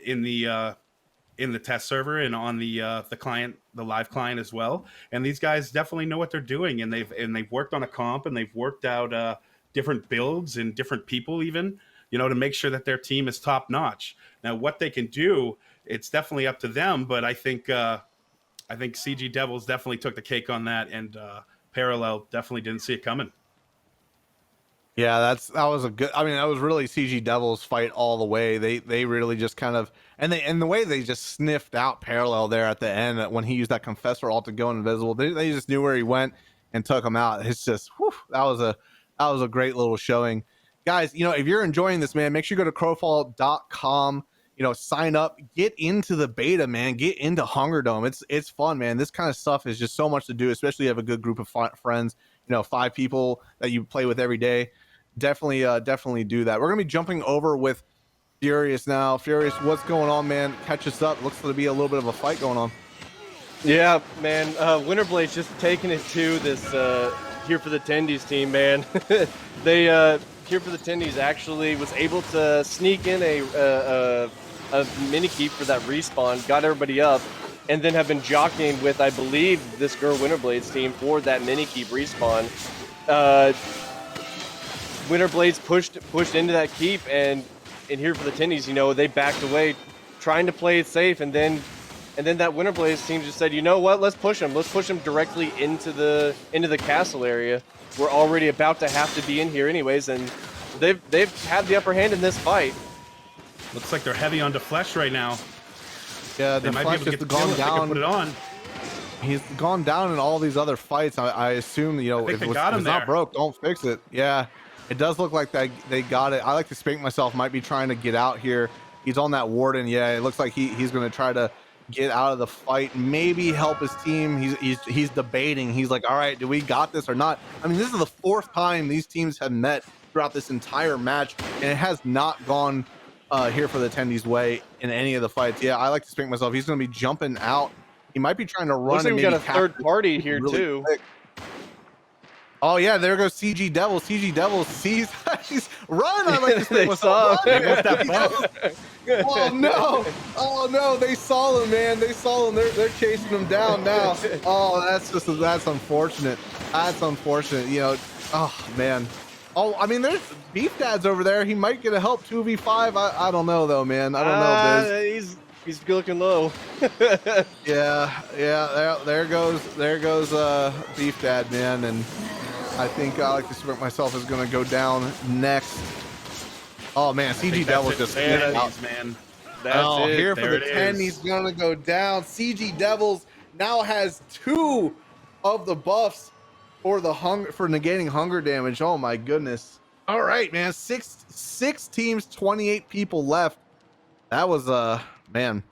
in the test server and on the client, the live client as well. And these guys definitely know what they're doing, and they've worked on a comp, and they've worked out different builds and different people even, you know, to make sure that their team is top notch. Now, what they can do, it's definitely up to them, but I think CG Devils definitely took the cake on that, and Parallel definitely didn't see it coming. Yeah, that was a good. I mean, that was really CG Devils fight all the way. They really just kind of and the way they just sniffed out Parallel there at the end when he used that confessor ult to go invisible. They just knew where he went and took him out. It's just that was a great little showing, guys. You know, if you're enjoying this, man, make sure you go to crowfall.com. You know, sign up, get into the beta, man. Get into HungerDome. It's fun, man. This kind of stuff is just so much to do, especially if you have a good group of friends. You know, 5 people that you play with every day. Definitely do that. We're gonna be jumping over with Furious now. Furious, what's going on, man? Catch us up. Looks to be a little bit of a fight going on. Yeah, man. Winterblade's just taking it to this Here for the Tendies team, man. They Here for the Tendies actually was able to sneak in a mini keep for that respawn, got everybody up, and then have been jockeying with, I believe, this girl Winterblade's team for that mini keep respawn. Winterblades pushed into that keep, and Here for the Tendies, you know, they backed away, trying to play it safe, and then that Winterblades team just said, you know what, let's push them directly into the castle area. We're already about to have to be in here anyways, and they've had the upper hand in this fight. Looks like they're heavy on Deflesh right now. Yeah, they might be able to get the gone down. Put it on. He's gone down in all these other fights. I assume, you know, if it's not broke, don't fix it. Yeah, it does look like they got it. I like to spank myself. Might be trying to get out here. He's on that warden. Yeah, it looks like he's going to try to get out of the fight. Maybe help his team. He's debating. He's like, all right, do we got this or not? I mean, this is the 4th time these teams have met throughout this entire match, and it has not gone Here for the Tendies way in any of the fights. Yeah, I like to spank myself. He's going to be jumping out. He might be trying to run. Looks like we got a third party here really too. Quick. Oh yeah, there goes CG Devils. CG Devils sees he's run. I like to spank myself. Oh no, they saw him, man. They saw him. They're chasing him down now. Oh, that's unfortunate. That's unfortunate. You know, oh man. Oh, I mean, there's Beef Dad's over there. He might get a help 2v5. I don't know though, man. I don't know, Biz. He's looking low. yeah. There goes Beef Dad, man, and I think I like to spank myself is gonna go down next. Oh man, CG Devil just out, man. That's it. Here for the 10, he's gonna go down. CG Devils now has 2 of the buffs for negating hunger damage. Oh my goodness. All right, man. Six teams, 28 people left. That was man.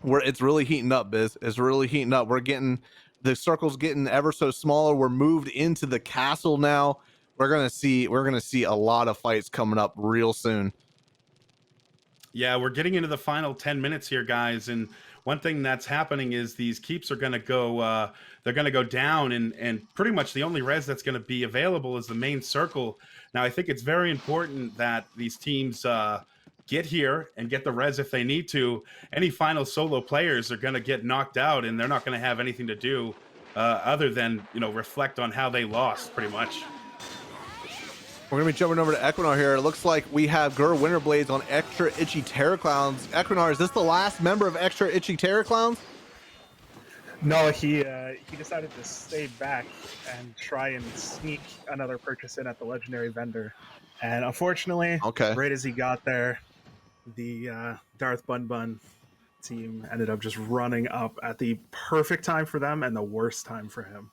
It's really heating up, Biz. It's really heating up. The circle's getting ever so smaller. We're moved into the castle now. We're gonna see a lot of fights coming up real soon. Yeah, we're getting into the final 10 minutes here, guys. And one thing that's happening is these keeps are going to go, they're going to go down, and pretty much the only res that's going to be available is the main circle. Now, I think it's very important that these teams get here and get the res if they need to. Any final solo players are going to get knocked out, and they're not going to have anything to do other than, reflect on how they lost, pretty much. We're gonna be jumping over to Equinar here. It looks like we have Gur Winterblades on Extra Itchy Terror Clowns. Equinar, is this the last member of Extra Itchy Terror Clowns? No, he decided to stay back and try and sneak another purchase in at the legendary vendor. And unfortunately, right as he got there, the Darth Bun Bun team ended up just running up at the perfect time for them and the worst time for him.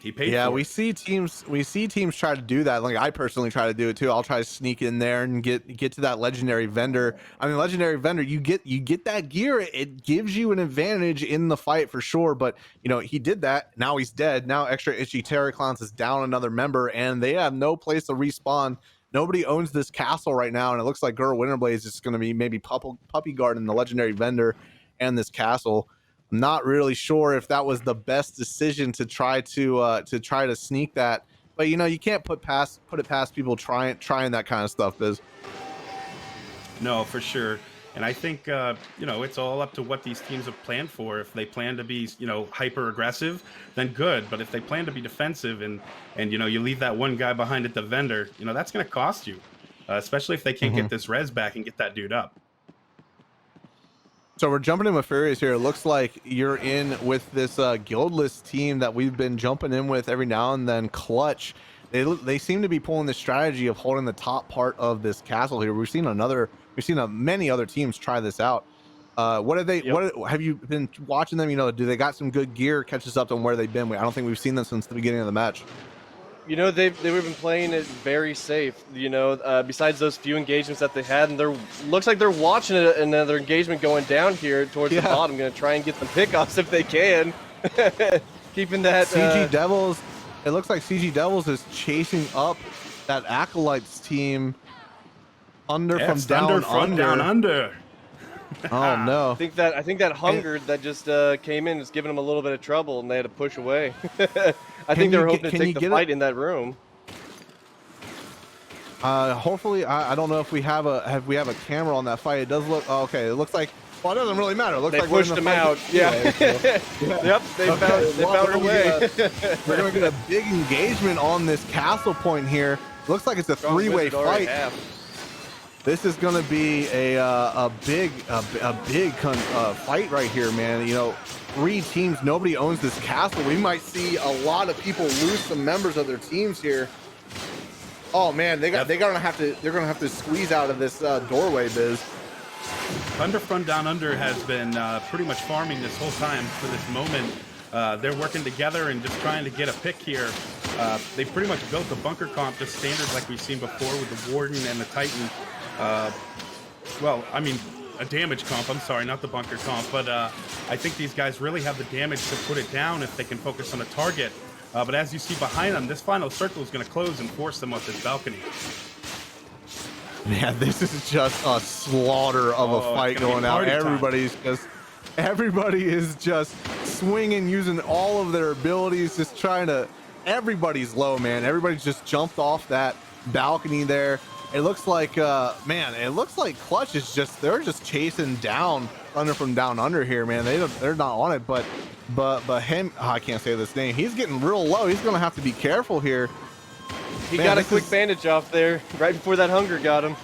He paid. Yeah, for we it. see teams try to do that. Like I personally try to do it too. I'll try to sneak in there and get to that legendary vendor. I mean, legendary vendor, you get that gear. It gives you an advantage in the fight for sure. But he did that. Now he's dead. Now Extra Itchy Terror Clowns is down another member, and they have no place to respawn. Nobody owns this castle right now, and it looks like Gur Winterblades is going to be maybe puppy guarding the legendary vendor and this castle. I'm not really sure if that was the best decision to try to sneak that, but you can't put it past people trying that kind of stuff, Biz. No, for sure. And I think it's all up to what these teams have planned for. If they plan to be hyper aggressive, then good. But if they plan to be defensive and you leave that one guy behind at the vendor, that's going to cost you, especially if they can't get this res back and get that dude up. So we're jumping in with Furious here. It looks like you're in with this guildless team that we've been jumping in with every now and then. Clutch. They seem to be pulling the strategy of holding the top part of this castle here. We've seen many other teams try this out. What have you been watching them? Do they got some good gear? Catch us up on where they've been. I don't think we've seen them since the beginning of the match. They've been playing it very safe. Besides those few engagements that they had, and looks like they're watching another engagement going down here towards the bottom. Going to try and get some pickoffs if they can. Keeping that CG Devils. It looks like CG Devils is chasing up that Acolytes team from down under. Oh no! I think that Hunger that just came in is giving them a little bit of trouble, and they had to push away. I think they're hoping to take the fight in that room. Hopefully, I don't know if we have a camera on that fight. It does look okay. It looks like it doesn't really matter. It looks they like pushed them out. Yeah. Yep. They found a way. We're gonna get a big engagement on this castle point here. Looks like it's a three-way fight. This is going to be a big fight right here, man. Three teams, nobody owns this castle. We might see a lot of people lose some members of their teams here. Oh man, they're gonna have to squeeze out of this doorway, Biz. Thunder from Down Under has been pretty much farming this whole time for this moment. They're working together and just trying to get a pick here. They pretty much built the bunker comp just standard like we've seen before with the Warden and the Titan. A damage comp. I'm sorry, not the bunker comp, but I think these guys really have the damage to put it down if they can focus on a target. But as you see behind them, this final circle is going to close and force them off this balcony. Man, this is just a slaughter of a fight going out. Everybody is just swinging, using all of their abilities, just trying to. Everybody's low, man. Everybody's just jumped off that balcony there. It looks like, Clutch is they're just chasing down Thunder from Down Under here, man. They're not on it, but him, I can't say this name. He's getting real low. He's gonna have to be careful here. He got a quick bandage off there right before that Hunger got him.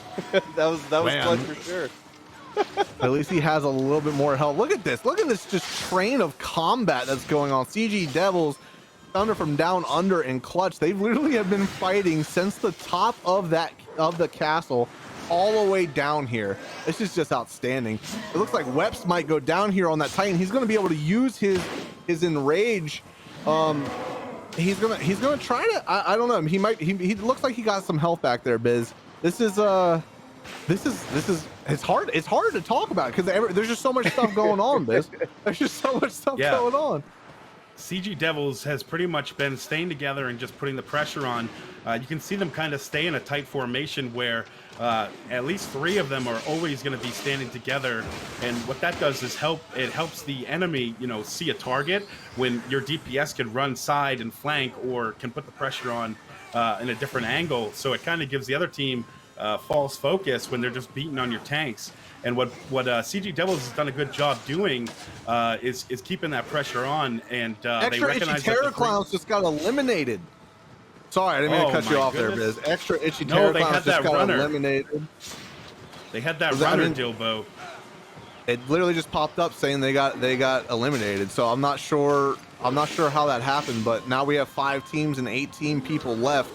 that was Clutch for sure. At least he has a little bit more health. Look at this just train of combat that's going on. CG Devils, Thunder from Down Under, and Clutch, they literally have been fighting since the top of the castle all the way down here. This is just outstanding. It looks like Weps might go down here on that Titan. He's going to be able to use his enrage He's gonna try to. I don't know. He might. He looks like he got some health back there, Biz. This is it's hard. It's hard to talk about because there's just so much stuff going on, Biz. There's just so much stuff going on. CG Devils has pretty much been staying together and just putting the pressure on. You can see them kind of stay in a tight formation where at least 3 of them are always going to be standing together. And what that does is it helps the enemy, see a target when your DPS can run side and flank or can put the pressure on in a different angle. So it kind of gives the other team false focus when they're just beating on your tanks. And what CG Devils has done a good job doing is keeping that pressure on, and they recognize that Terror Clowns just got eliminated. Sorry, I didn't mean to cut you off there, Biz. Extra Itchy Terror Clowns just got eliminated. They had that runner, Dilbo. It literally just popped up saying they got eliminated. So I'm not sure how that happened, but now we have 5 teams and 18 people left.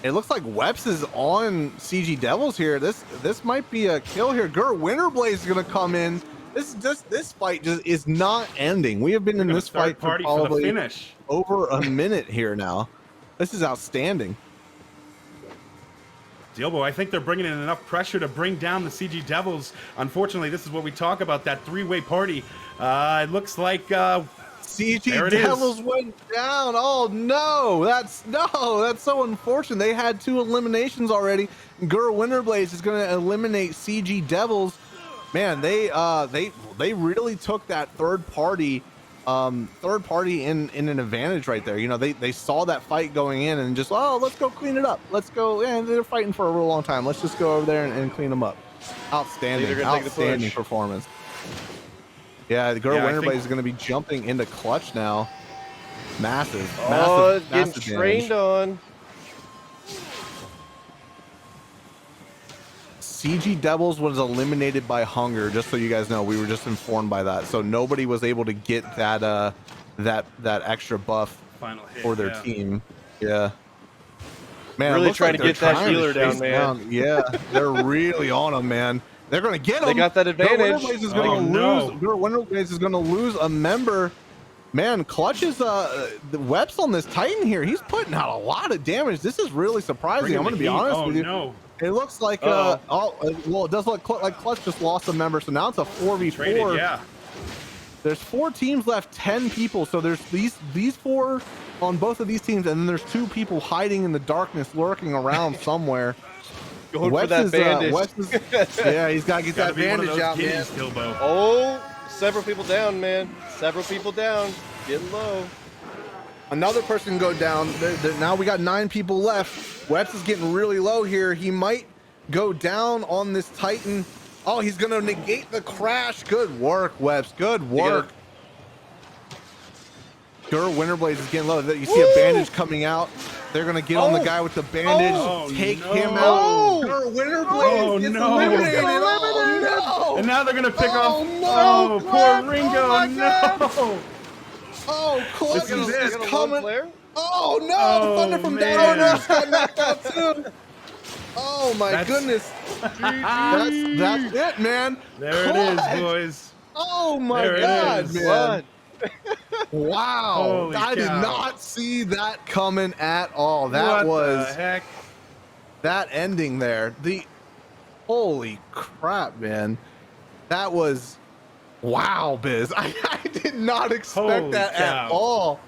It looks like Weps is on CG Devils here. This might be a kill here. Winterblaze is gonna come in. This fight just is not ending. We have been in this fight for probably over a minute here now. This is outstanding. Dilbo, I think they're bringing in enough pressure to bring down the CG Devils. Unfortunately, this is what we talk about, that 3-way party. It looks like CG Devils went down. Oh no, that's so unfortunate. They had 2 eliminations already. Winterblaze is going to eliminate CG Devils. Man, they really took that third party in an advantage right there. They saw that fight going in and just, let's go clean it up. Let's go. Yeah, they're fighting for a real long time. Let's just go over there and clean them up. Outstanding performance. Yeah, the Winterblaze is going to be jumping into clutch now. Massive. Getting trained on. CG Devils was eliminated by Hunger, just so you guys know. We were just informed by that. So nobody was able to get that extra buff for their team. Yeah. Man, really trying to get that healer down, man. Yeah, they're really on them, man. They're going to get them. They got that advantage. Winterblaze is going to lose a member. Man, Clutch is the Weps on this Titan here. He's putting out a lot of damage. This is really surprising. I'm going to be honest with you. No. It looks like it does look like Clutch just lost a member. So now it's a 4v4. Yeah. There's 4 teams left, 10 people. So there's these 4 on both of these teams, and then there's 2 people hiding in the darkness, lurking around somewhere. Going for that bandage. Yeah, he's got to get that bandage out, man. Several people down, man. Several people down. Getting low. Another person can go down. Now we got 9 people left. Weps is getting really low here. He might go down on this Titan. Oh, he's going to negate the crash. Good work, Weps. Good work. Winterblaze is getting low. You see a bandage coming out. They're going to get on the guy with the bandage, take him out. Winterblaze gets eliminated. No. And now they're going to pick off. No, poor Ringo. No. Oh, Clutch is coming. Oh, no. Oh, Thunder from down. Got knocked out, too. Oh, my goodness. That's it, man. There it is, boys. Oh, my God, man. Wow. I did not see that coming at all. That was the heck? That ending there. Holy crap, man. That was wow, Biz. I did not expect that at all.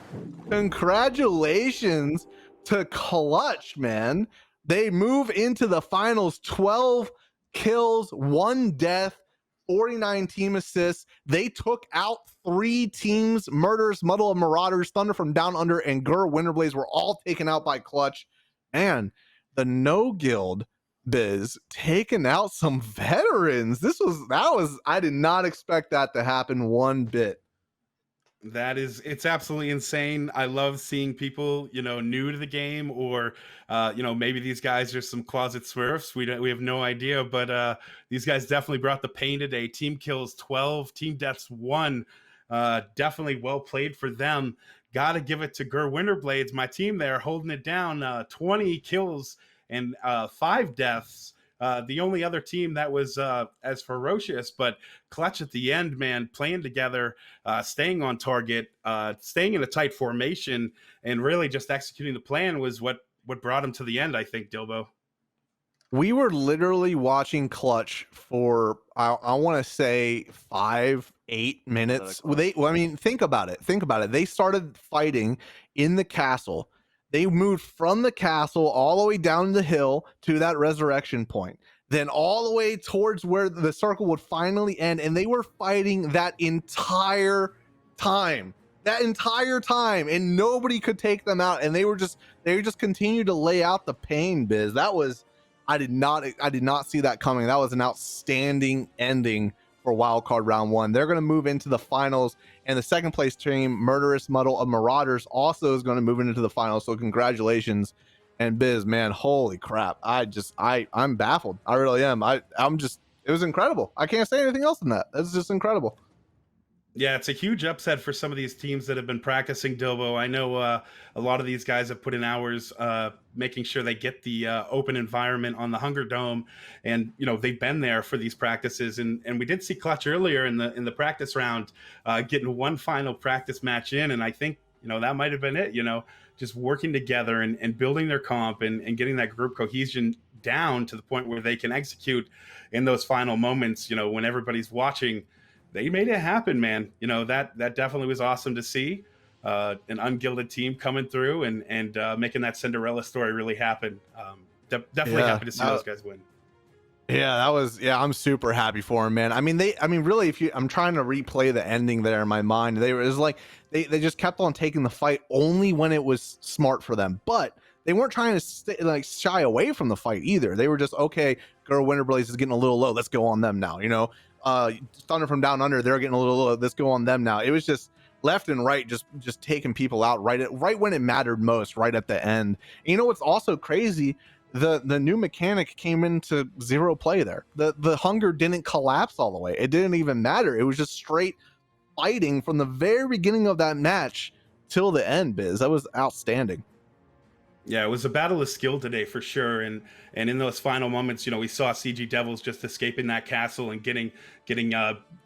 Congratulations to Clutch, man. They move into the finals. 12 kills, 1 death, 49 team assists. They took out 3 teams. Murders, Muddle of Marauders, Thunder from Down Under, and Winterblaze were all taken out by Clutch. And the No Guild, Biz, taking out some veterans. I did not expect that to happen one bit. It's absolutely insane. I love seeing people, new to the game, or maybe these guys are some closet smurfs. We have no idea, but these guys definitely brought the pain today. Team kills 12, team deaths 1. Definitely well played for them. Gotta give it to Winterblades, my team there, holding it down. 20 kills and 5 deaths. The only other team that was as ferocious, but clutch at the end, man, playing together, staying on target, staying in a tight formation, and really just executing the plan was what brought them to the end, I think, Dilbo. We were literally watching Clutch for I want to say 5-8 minutes. I mean, think about it. Think about it. They started fighting in the castle. They moved from the castle all the way down the hill to that resurrection point, then all the way towards where the circle would finally end, and they were fighting that entire time. And nobody could take them out, and they just continued to lay out the pain, Biz. That was I did not see that coming. That was an outstanding ending for wildcard round 1. They're going to move into the finals, and the second place team, Murderous Muddle of Marauders, also is going to move into the finals. So congratulations. And Biz, man, holy crap. I'm baffled. I really am. It was incredible. I can't say anything else than that. It's just incredible. Yeah, it's a huge upset for some of these teams that have been practicing, Dilbo. I know a lot of these guys have put in hours making sure they get the open environment on the HungerDome, and they've been there for these practices. And we did see Clutch earlier in the practice round getting one final practice match in, and I think that might have been it. Just working together and building their comp and getting that group cohesion down to the point where they can execute in those final moments. When everybody's watching. They made it happen, man. That definitely was awesome to see. An ungilded team coming through and making that Cinderella story really happen. Definitely happy to see those guys win. Yeah, I'm super happy for them, man. I mean, really, I'm trying to replay the ending there in my mind. It was like they just kept on taking the fight only when it was smart for them, but they weren't trying to shy away from the fight either. They were just, okay, Girl Winterblaze is getting a little low. Let's go on them now. Thunder from Down Under, they're getting a little low. Let's go on them now. It was just left and right, just taking people out right when it mattered most, right at the end. And what's also crazy? The new mechanic came into zero play there. The hunger didn't collapse all the way. It didn't even matter. It was just straight fighting from the very beginning of that match till the end, Biz. That was outstanding. Yeah, it was a battle of skill today for sure, and in those final moments, we saw CG Devils just escaping that castle and getting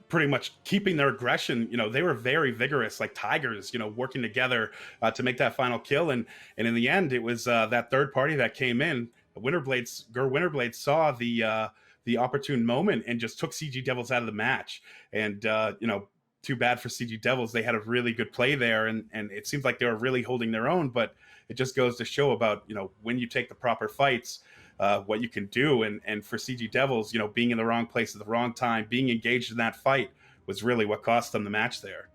pretty much keeping their aggression. They were very vigorous, like tigers, working together to make that final kill, and in the end, it was that third party that came in. Winterblades saw the opportune moment and just took CG Devils out of the match, and too bad for CG Devils. They had a really good play there, and it seems like they were really holding their own, but it just goes to show about, when you take the proper fights, what you can do. And for CG Devils, being in the wrong place at the wrong time, being engaged in that fight was really what cost them the match there.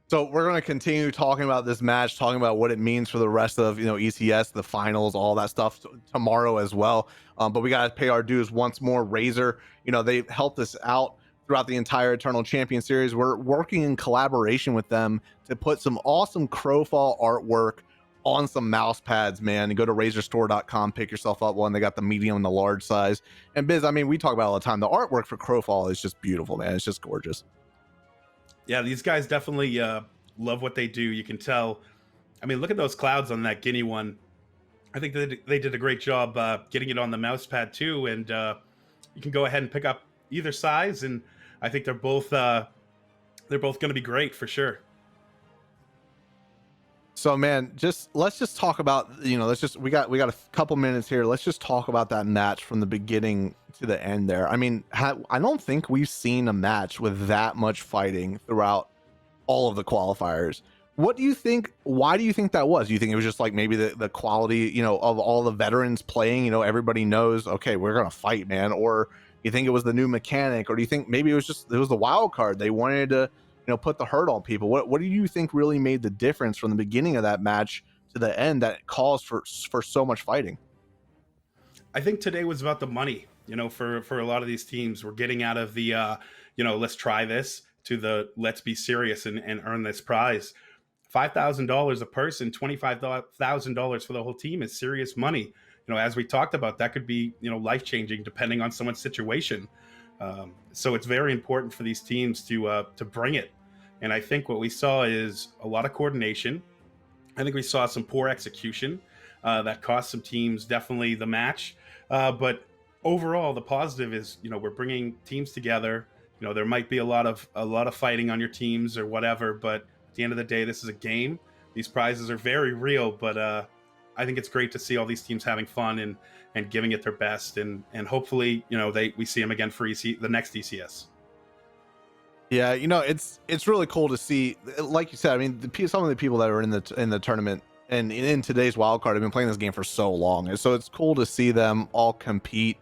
So we're going to continue talking about this match, talking about what it means for the rest of, ECS, the finals, all that stuff tomorrow as well. But we got to pay our dues once more. Razor, they helped us out throughout the entire Eternal Champions Series. We're working in collaboration with them to put some awesome Crowfall artwork on some mouse pads, man. You go to razorstore.com, pick yourself up one. They got the medium and the large size. And Biz, we talk about it all the time. The artwork for Crowfall is just beautiful, man. It's just gorgeous. Yeah, these guys definitely love what they do. You can tell. Look at those clouds on that Guinea one. I think they did a great job getting it on the mouse pad too. And you can go ahead and pick up either size, and I think they're both going to be great for sure. So, man, let's just talk about, we got a couple minutes here. Let's just talk about that match from the beginning to the end there. I don't think we've seen a match with that much fighting throughout all of the qualifiers. What do you think? Why do you think that was? Do you think it was just like maybe the quality, of all the veterans playing, everybody knows, okay, we're going to fight, man? Or you think it was the new mechanic? Or do you think maybe it was the wild card? They wanted to, put the hurt on people. What do you think really made the difference from the beginning of that match to the end that caused for so much fighting? I think today was about the money. For a lot of these teams, we're getting out of the let's try this to the let's be serious and earn this prize. $5,000 a person, $25,000 for the whole team is serious money. As we talked about, that could be life changing depending on someone's situation. So it's very important for these teams to bring it. And I think what we saw is a lot of coordination. I think we saw some poor execution that cost some teams definitely the match. But overall, the positive is, we're bringing teams together. There might be a lot of fighting on your teams or whatever, but at the end of the day, this is a game. These prizes are very real, but I think it's great to see all these teams having fun and giving it their best, and hopefully, we see them again for the next ECS. Yeah, it's really cool to see. Like you said, I mean, some of the people that are in the tournament and in today's wildcard have been playing this game for so long, and so it's cool to see them all compete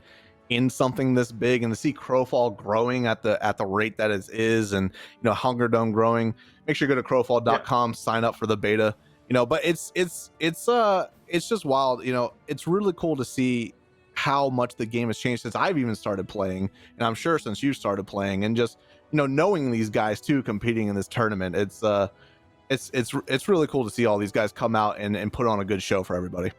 in something this big, and to see Crowfall growing at the rate that it is, and HungerDome growing. Make sure you go to crowfall.com, sign up for the beta. But it's just wild. It's really cool to see how much the game has changed since I've even started playing, and I'm sure since you started playing, and just knowing these guys too competing in this tournament. It's really cool to see all these guys come out and put on a good show for everybody.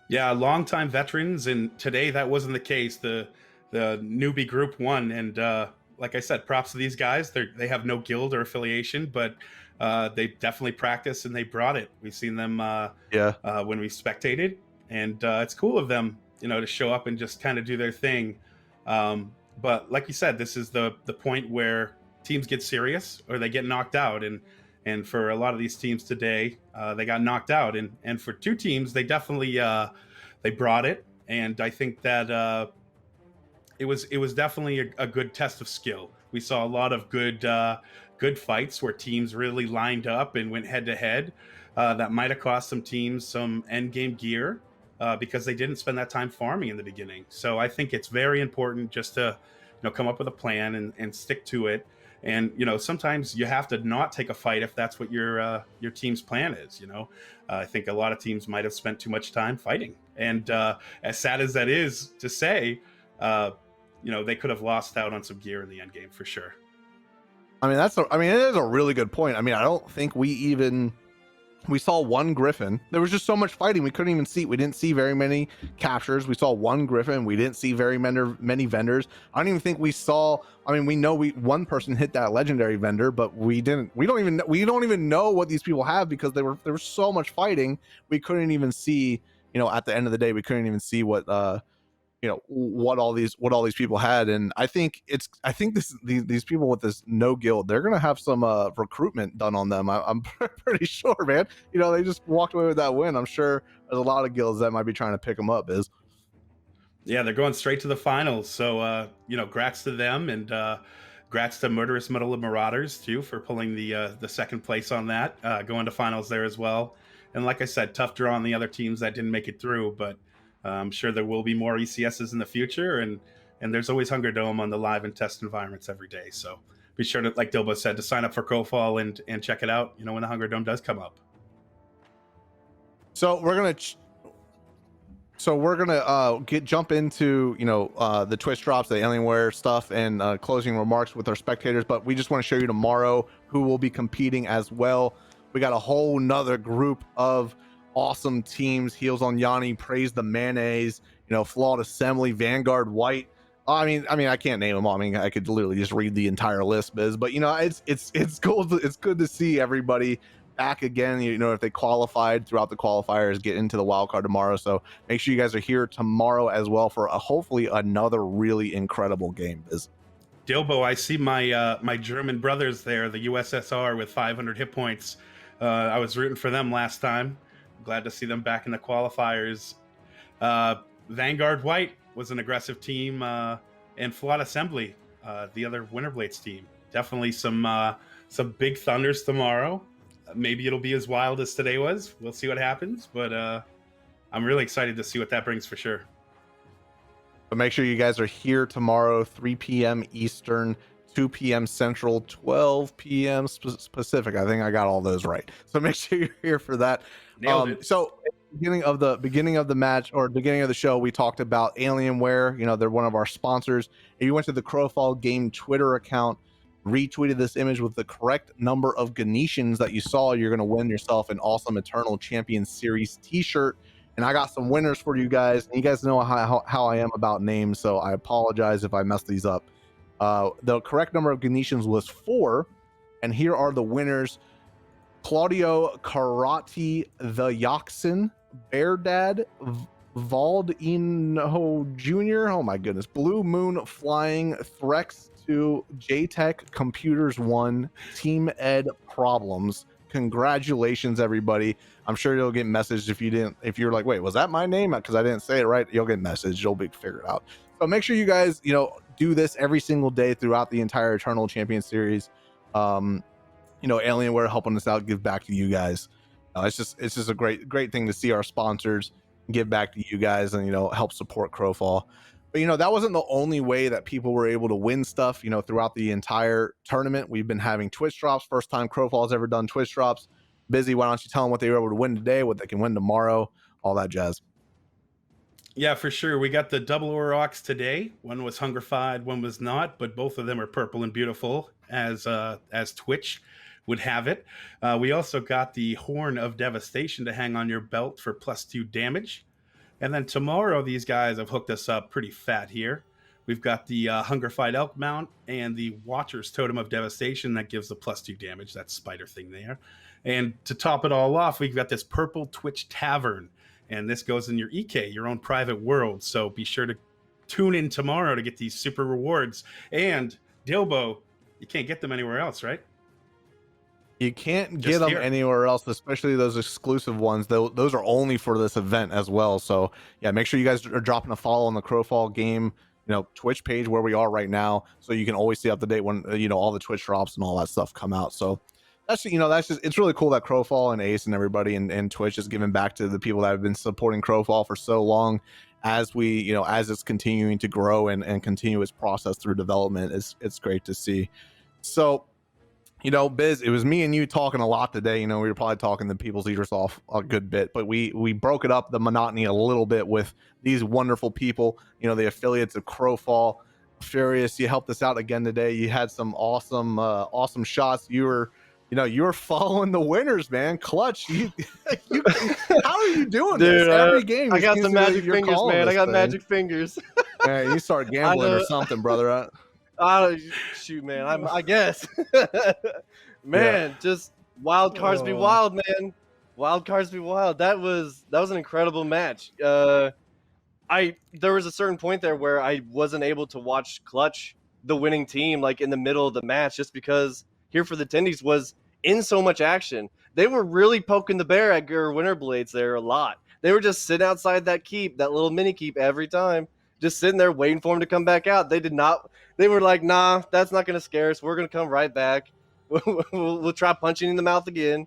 Yeah, longtime veterans, and today that wasn't the case. The newbie group won, and like I said, props to these guys. They have no guild or affiliation, but they definitely practice and they brought it. We've seen them when we spectated, and it's cool of them, to show up and just kind of do their thing. But like you said, this is the point where teams get serious or they get knocked out, and for a lot of these teams today, they got knocked out, and for two teams, they definitely they brought it, and I think that it was definitely a good test of skill. We saw a lot of good fights where teams really lined up and went head to head. That might have cost some teams some end game gear because they didn't spend that time farming in the beginning. So I think it's very important just to come up with a plan and stick to it. And sometimes you have to not take a fight if that's what your team's plan is. I think a lot of teams might have spent too much time fighting, and as sad as that is to say, they could have lost out on some gear in the end game for sure. I mean, it is a really good point. I mean, I don't think we saw one griffin. There was just so much fighting, we couldn't even see. We didn't see very many captures. We saw one griffin. We didn't see very many vendors. I don't even think we saw. I mean, we know one person hit that legendary vendor, but we don't even know what these people have, because there was so much fighting. We couldn't even see. At the end of the day, we couldn't even see what what all these people had. And I think these people with this no guild, they're gonna have some recruitment done on them. I'm pretty sure, man. They just walked away with that win. I'm sure there's a lot of guilds that might be trying to pick them up. Yeah, they're going straight to the finals. So grats to them, and grats to Murderous Metal of Marauders too for pulling the second place on that, going to finals there as well. And like I said, tough draw on the other teams that didn't make it through, but I'm sure there will be more ECSs in the future, and there's always HungerDome on the live and test environments every day. So be sure to, like Dilbo said, to sign up for Crowfall and check it out, when the HungerDome does come up. So we're gonna jump into the Twitch drops, the Alienware stuff, and closing remarks with our spectators. But we just want to show you tomorrow who will be competing as well. We got a whole nother group of awesome teams. Heels on Yanni, Praise the Mayonnaise, Flawed Assembly, Vanguard White. I mean, I can't name them all. I mean, I could literally just read the entire list, Biz. But it's cool. It's good to see everybody back again. If they qualified throughout the qualifiers, get into the wild card tomorrow. So make sure you guys are here tomorrow as well for hopefully another really incredible game, Biz. Dilbo, I see my German brothers there, the USSR with 500 hit points. I was rooting for them last time. Glad to see them back in the qualifiers. Vanguard White was an aggressive team, and Flawed Assembly, the other Winterblades team. Definitely some big thunders tomorrow. Maybe it'll be as wild as today was. We'll see what happens, but I'm really excited to see what that brings for sure. But make sure you guys are here tomorrow, 3 p.m. Eastern, 2 p.m. Central, 12 p.m. Pacific. I think I got all those right. So make sure you're here for that. Nailed it. So beginning of the match, or beginning of the show, we talked about Alienware. They're one of our sponsors. If you went to the Crowfall game Twitter account, retweeted this image with the correct number of Ganetians that you saw, you're going to win yourself an awesome Eternal Champions Series t-shirt. And I got some winners for you guys. And you guys know how I am about names, so I apologize if I mess these up. The correct number of Ganetians was 4, and here are the winners: Claudio Karate the Yaxin, Bear Dad, Valdino Jr. Oh my goodness. Blue Moon Flying Threx to JTech Computers 1 Team Ed Problems. Congratulations, everybody. I'm sure you'll get messaged if you're like, wait, was that my name? Because I didn't say it right. You'll get messaged. You'll be figured out. So make sure you guys, do this every single day throughout the entire Eternal Champions Series. Alienware helping us out, give back to you guys. It's just a great thing to see our sponsors give back to you guys and help support Crowfall. But that wasn't the only way that people were able to win stuff throughout the entire tournament. We've been having Twitch drops. First time Crowfall has ever done Twitch drops. Busy, why don't you tell them what they were able to win today, what they can win tomorrow, all that jazz. Yeah, for sure. We got the double Aurochs today. One was Hungerfied, one was not, but both of them are purple and beautiful as Twitch would have it. We also got the Horn of Devastation to hang on your belt for +2 damage. And then tomorrow, these guys have hooked us up pretty fat here. We've got the Hungerfied Elk Mount and the Watcher's Totem of Devastation that gives the +2 damage. That spider thing there. And to top it all off, we've got this Purple Twitch Tavern. And this goes in your EK, your own private world. So be sure to tune in tomorrow to get these super rewards. And Dilbo, you can't get them anywhere else, right? You can't get them anywhere else, especially those exclusive ones. Those are only for this event as well. So yeah, make sure you guys are dropping a follow on the Crowfall game, Twitch page where we are right now, so you can always see up to date when all the Twitch drops and all that stuff come out. So that's it's really cool that Crowfall and Ace and everybody and Twitch is giving back to the people that have been supporting Crowfall for so long. As we as it's continuing to grow and continue its process through development, it's great to see. So Biz, it was me and you talking a lot today. We were probably talking the people's eaters off a good bit, but we broke it up, the monotony a little bit with these wonderful people, the affiliates of Crowfall. Furious, you helped us out again today. You had some awesome shots. You were following the winners, man. Clutch. How are you doing Dude, this every game? I got the magic fingers, man. I got magic fingers. Man, you start gambling or something, brother. Shoot, man. I guess. Man, just wild cards be wild, man. Wild cards be wild. That was an incredible match. There was a certain point there where I wasn't able to watch Clutch, the winning team, like in the middle of the match, just because Here for the Tendies was in so much action. They were really poking the bear at Winter Blades there a lot. They were just sitting outside that keep, that little mini keep every time, just sitting there waiting for him to come back out. They were like, nah, that's not going to scare us. We're going to come right back. We'll try punching in the mouth again.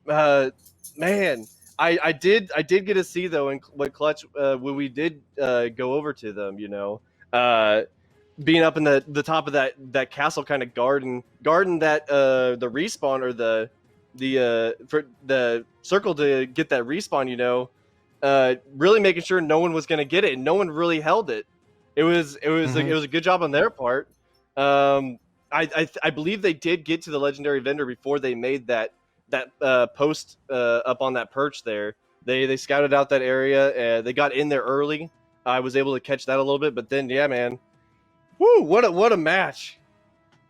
Man, I did get to see, though, in what Clutch, when we did go over to them, being up in the top of that castle kind of garden that the respawn or for the circle to get that respawn, really making sure no one was going to get it, and no one really held it. It was a good job on their part. I believe they did get to the legendary vendor before they made that post up on that perch there. They scouted out that area. They got in there early. I was able to catch that a little bit, but then yeah, man, woo! What a match.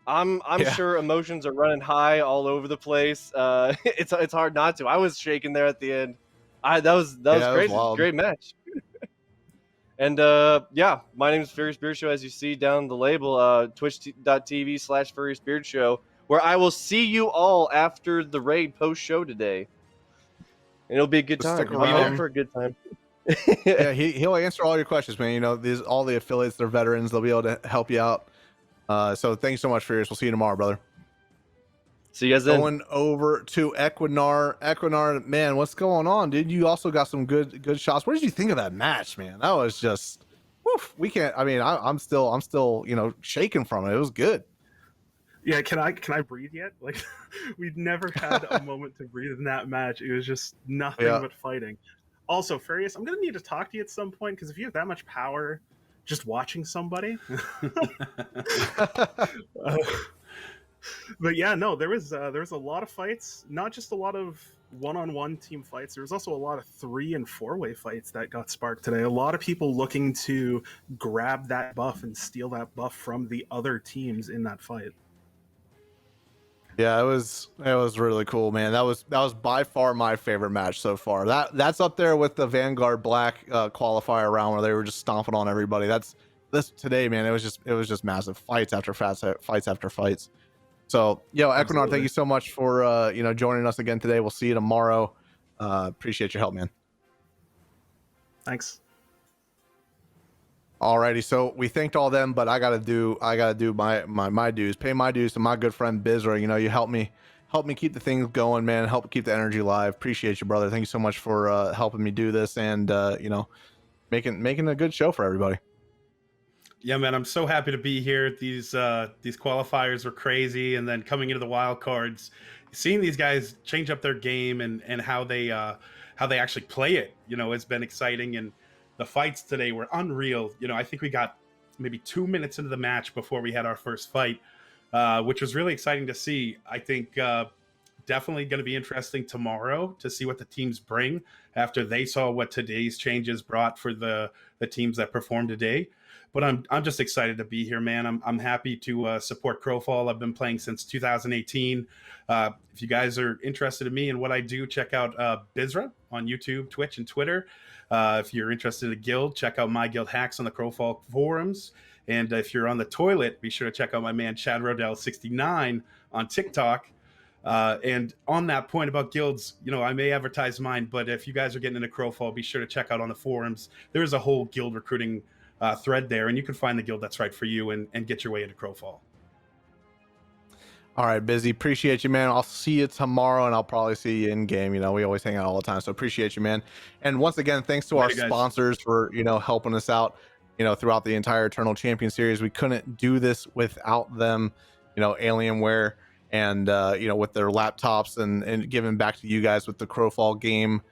I'm sure emotions are running high all over the place. It's hard not to. I was shaking there at the end. That was great. Great match. And my name is Furious Beard Show, as you see down the label, twitch.tv/Furious Beard Show, where I will see you all after the raid post show today. And it'll be a good time. Stick I'll be there for a good time. Yeah, he'll answer all your questions, man. All the affiliates, they're veterans. They'll be able to help you out. So thanks so much, Furious. We'll see you tomorrow, brother. See you guys then. Going over to Equinar. Equinar, man, what's going on, dude? You also got some good shots. What did you think of that match, man? That was just, woof. We can't. I mean, I'm still, shaking from it. It was good. Yeah, can I breathe yet? Like, we've never had a moment to breathe in that match. It was just nothing but fighting. Also, Furious, I'm gonna need to talk to you at some point, because if you have that much power, just watching somebody. But yeah, no, there was a lot of fights, not just a lot of one-on-one team fights. There was also a lot of 3- and 4-way fights that got sparked today. A lot of people looking to grab that buff and steal that buff from the other teams in that fight. Yeah, it was really cool, man. That was by far my favorite match so far. That's up there with the Vanguard Black qualifier round where they were just stomping on everybody. That's this today, man. It was just massive fights after fights after fights. So, yo, Equinor, Absolutely. thank you so much for joining us again today. We'll see you tomorrow. Appreciate your help, man. Thanks. Alrighty, so we thanked all them, but I gotta do my dues, pay my dues to my good friend Bizra. You know, you help me keep the things going, man. Help keep the energy alive. Appreciate you, brother. Thank you so much for helping me do this and making a good show for everybody. Yeah, man, I'm so happy to be here. These qualifiers were crazy, and then coming into the wild cards, seeing these guys change up their game and how they actually play it, it's been exciting. And the fights today were unreal. I think we got maybe 2 minutes into the match before we had our first fight, which was really exciting to see. I think definitely going to be interesting tomorrow to see what the teams bring after they saw what today's changes brought for the teams that performed today. But I'm just excited to be here, man. I'm happy to support Crowfall. I've been playing since 2018. If you guys are interested in me and what I do, check out Bizra on YouTube, Twitch, and Twitter. If you're interested in a guild, check out my guild Hacks on the Crowfall forums. And if you're on the toilet, be sure to check out my man Chad Rodell69 on TikTok. And on that point about guilds, I may advertise mine, but if you guys are getting into Crowfall, be sure to check out on the forums. There's a whole guild recruiting thread there, and you can find the guild that's right for you and get your way into Crowfall. All right, Busy. Appreciate you, man. I'll see you tomorrow, and I'll probably see you in game. We always hang out all the time, so appreciate you, man. And once again, thanks to our sponsors for helping us out, throughout the entire Eternal Champions Series. We couldn't do this without them. Alienware and with their laptops and giving back to you guys with the Crowfall game,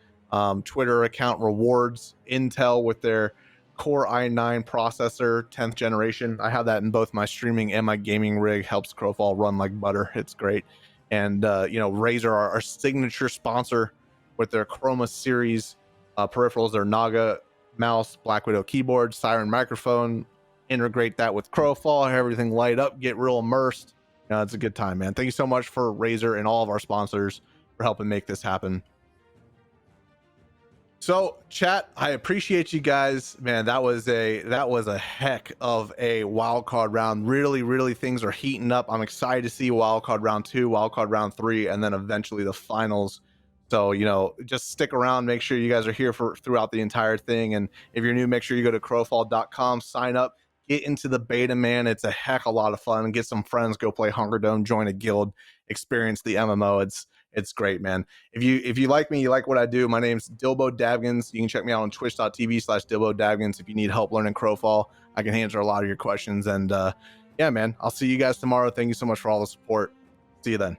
Twitter account rewards, Intel with their Core i9 processor, 10th generation. I have that in both my streaming and my gaming rig. Helps Crowfall run like butter. It's great. And Razer, our signature sponsor, with their Chroma series peripherals, their Naga mouse, Black Widow keyboard, Siren microphone. Integrate that with Crowfall, have everything light up, get real immersed. It's a good time, man. Thank you so much for Razer and all of our sponsors for helping make this happen. So, chat, I appreciate you guys, man. That was a heck of a wildcard round. Really, things are heating up. I'm excited to see wildcard round 2, wildcard round 3, and then eventually the finals. So, just stick around. Make sure you guys are here throughout the entire thing. And if you're new, make sure you go to crowfall.com, sign up, get into the beta, man. It's a heck of a lot of fun. Get some friends, go play HungerDome, join a guild, experience the MMO. It's great, man. If you like me, you like what I do, my name's Dilbo Davgans. You can check me out on twitch.tv/Dilbo Davgans. If you need help learning Crowfall, I can answer a lot of your questions. And yeah, man, I'll see you guys tomorrow. Thank you so much for all the support. See you then.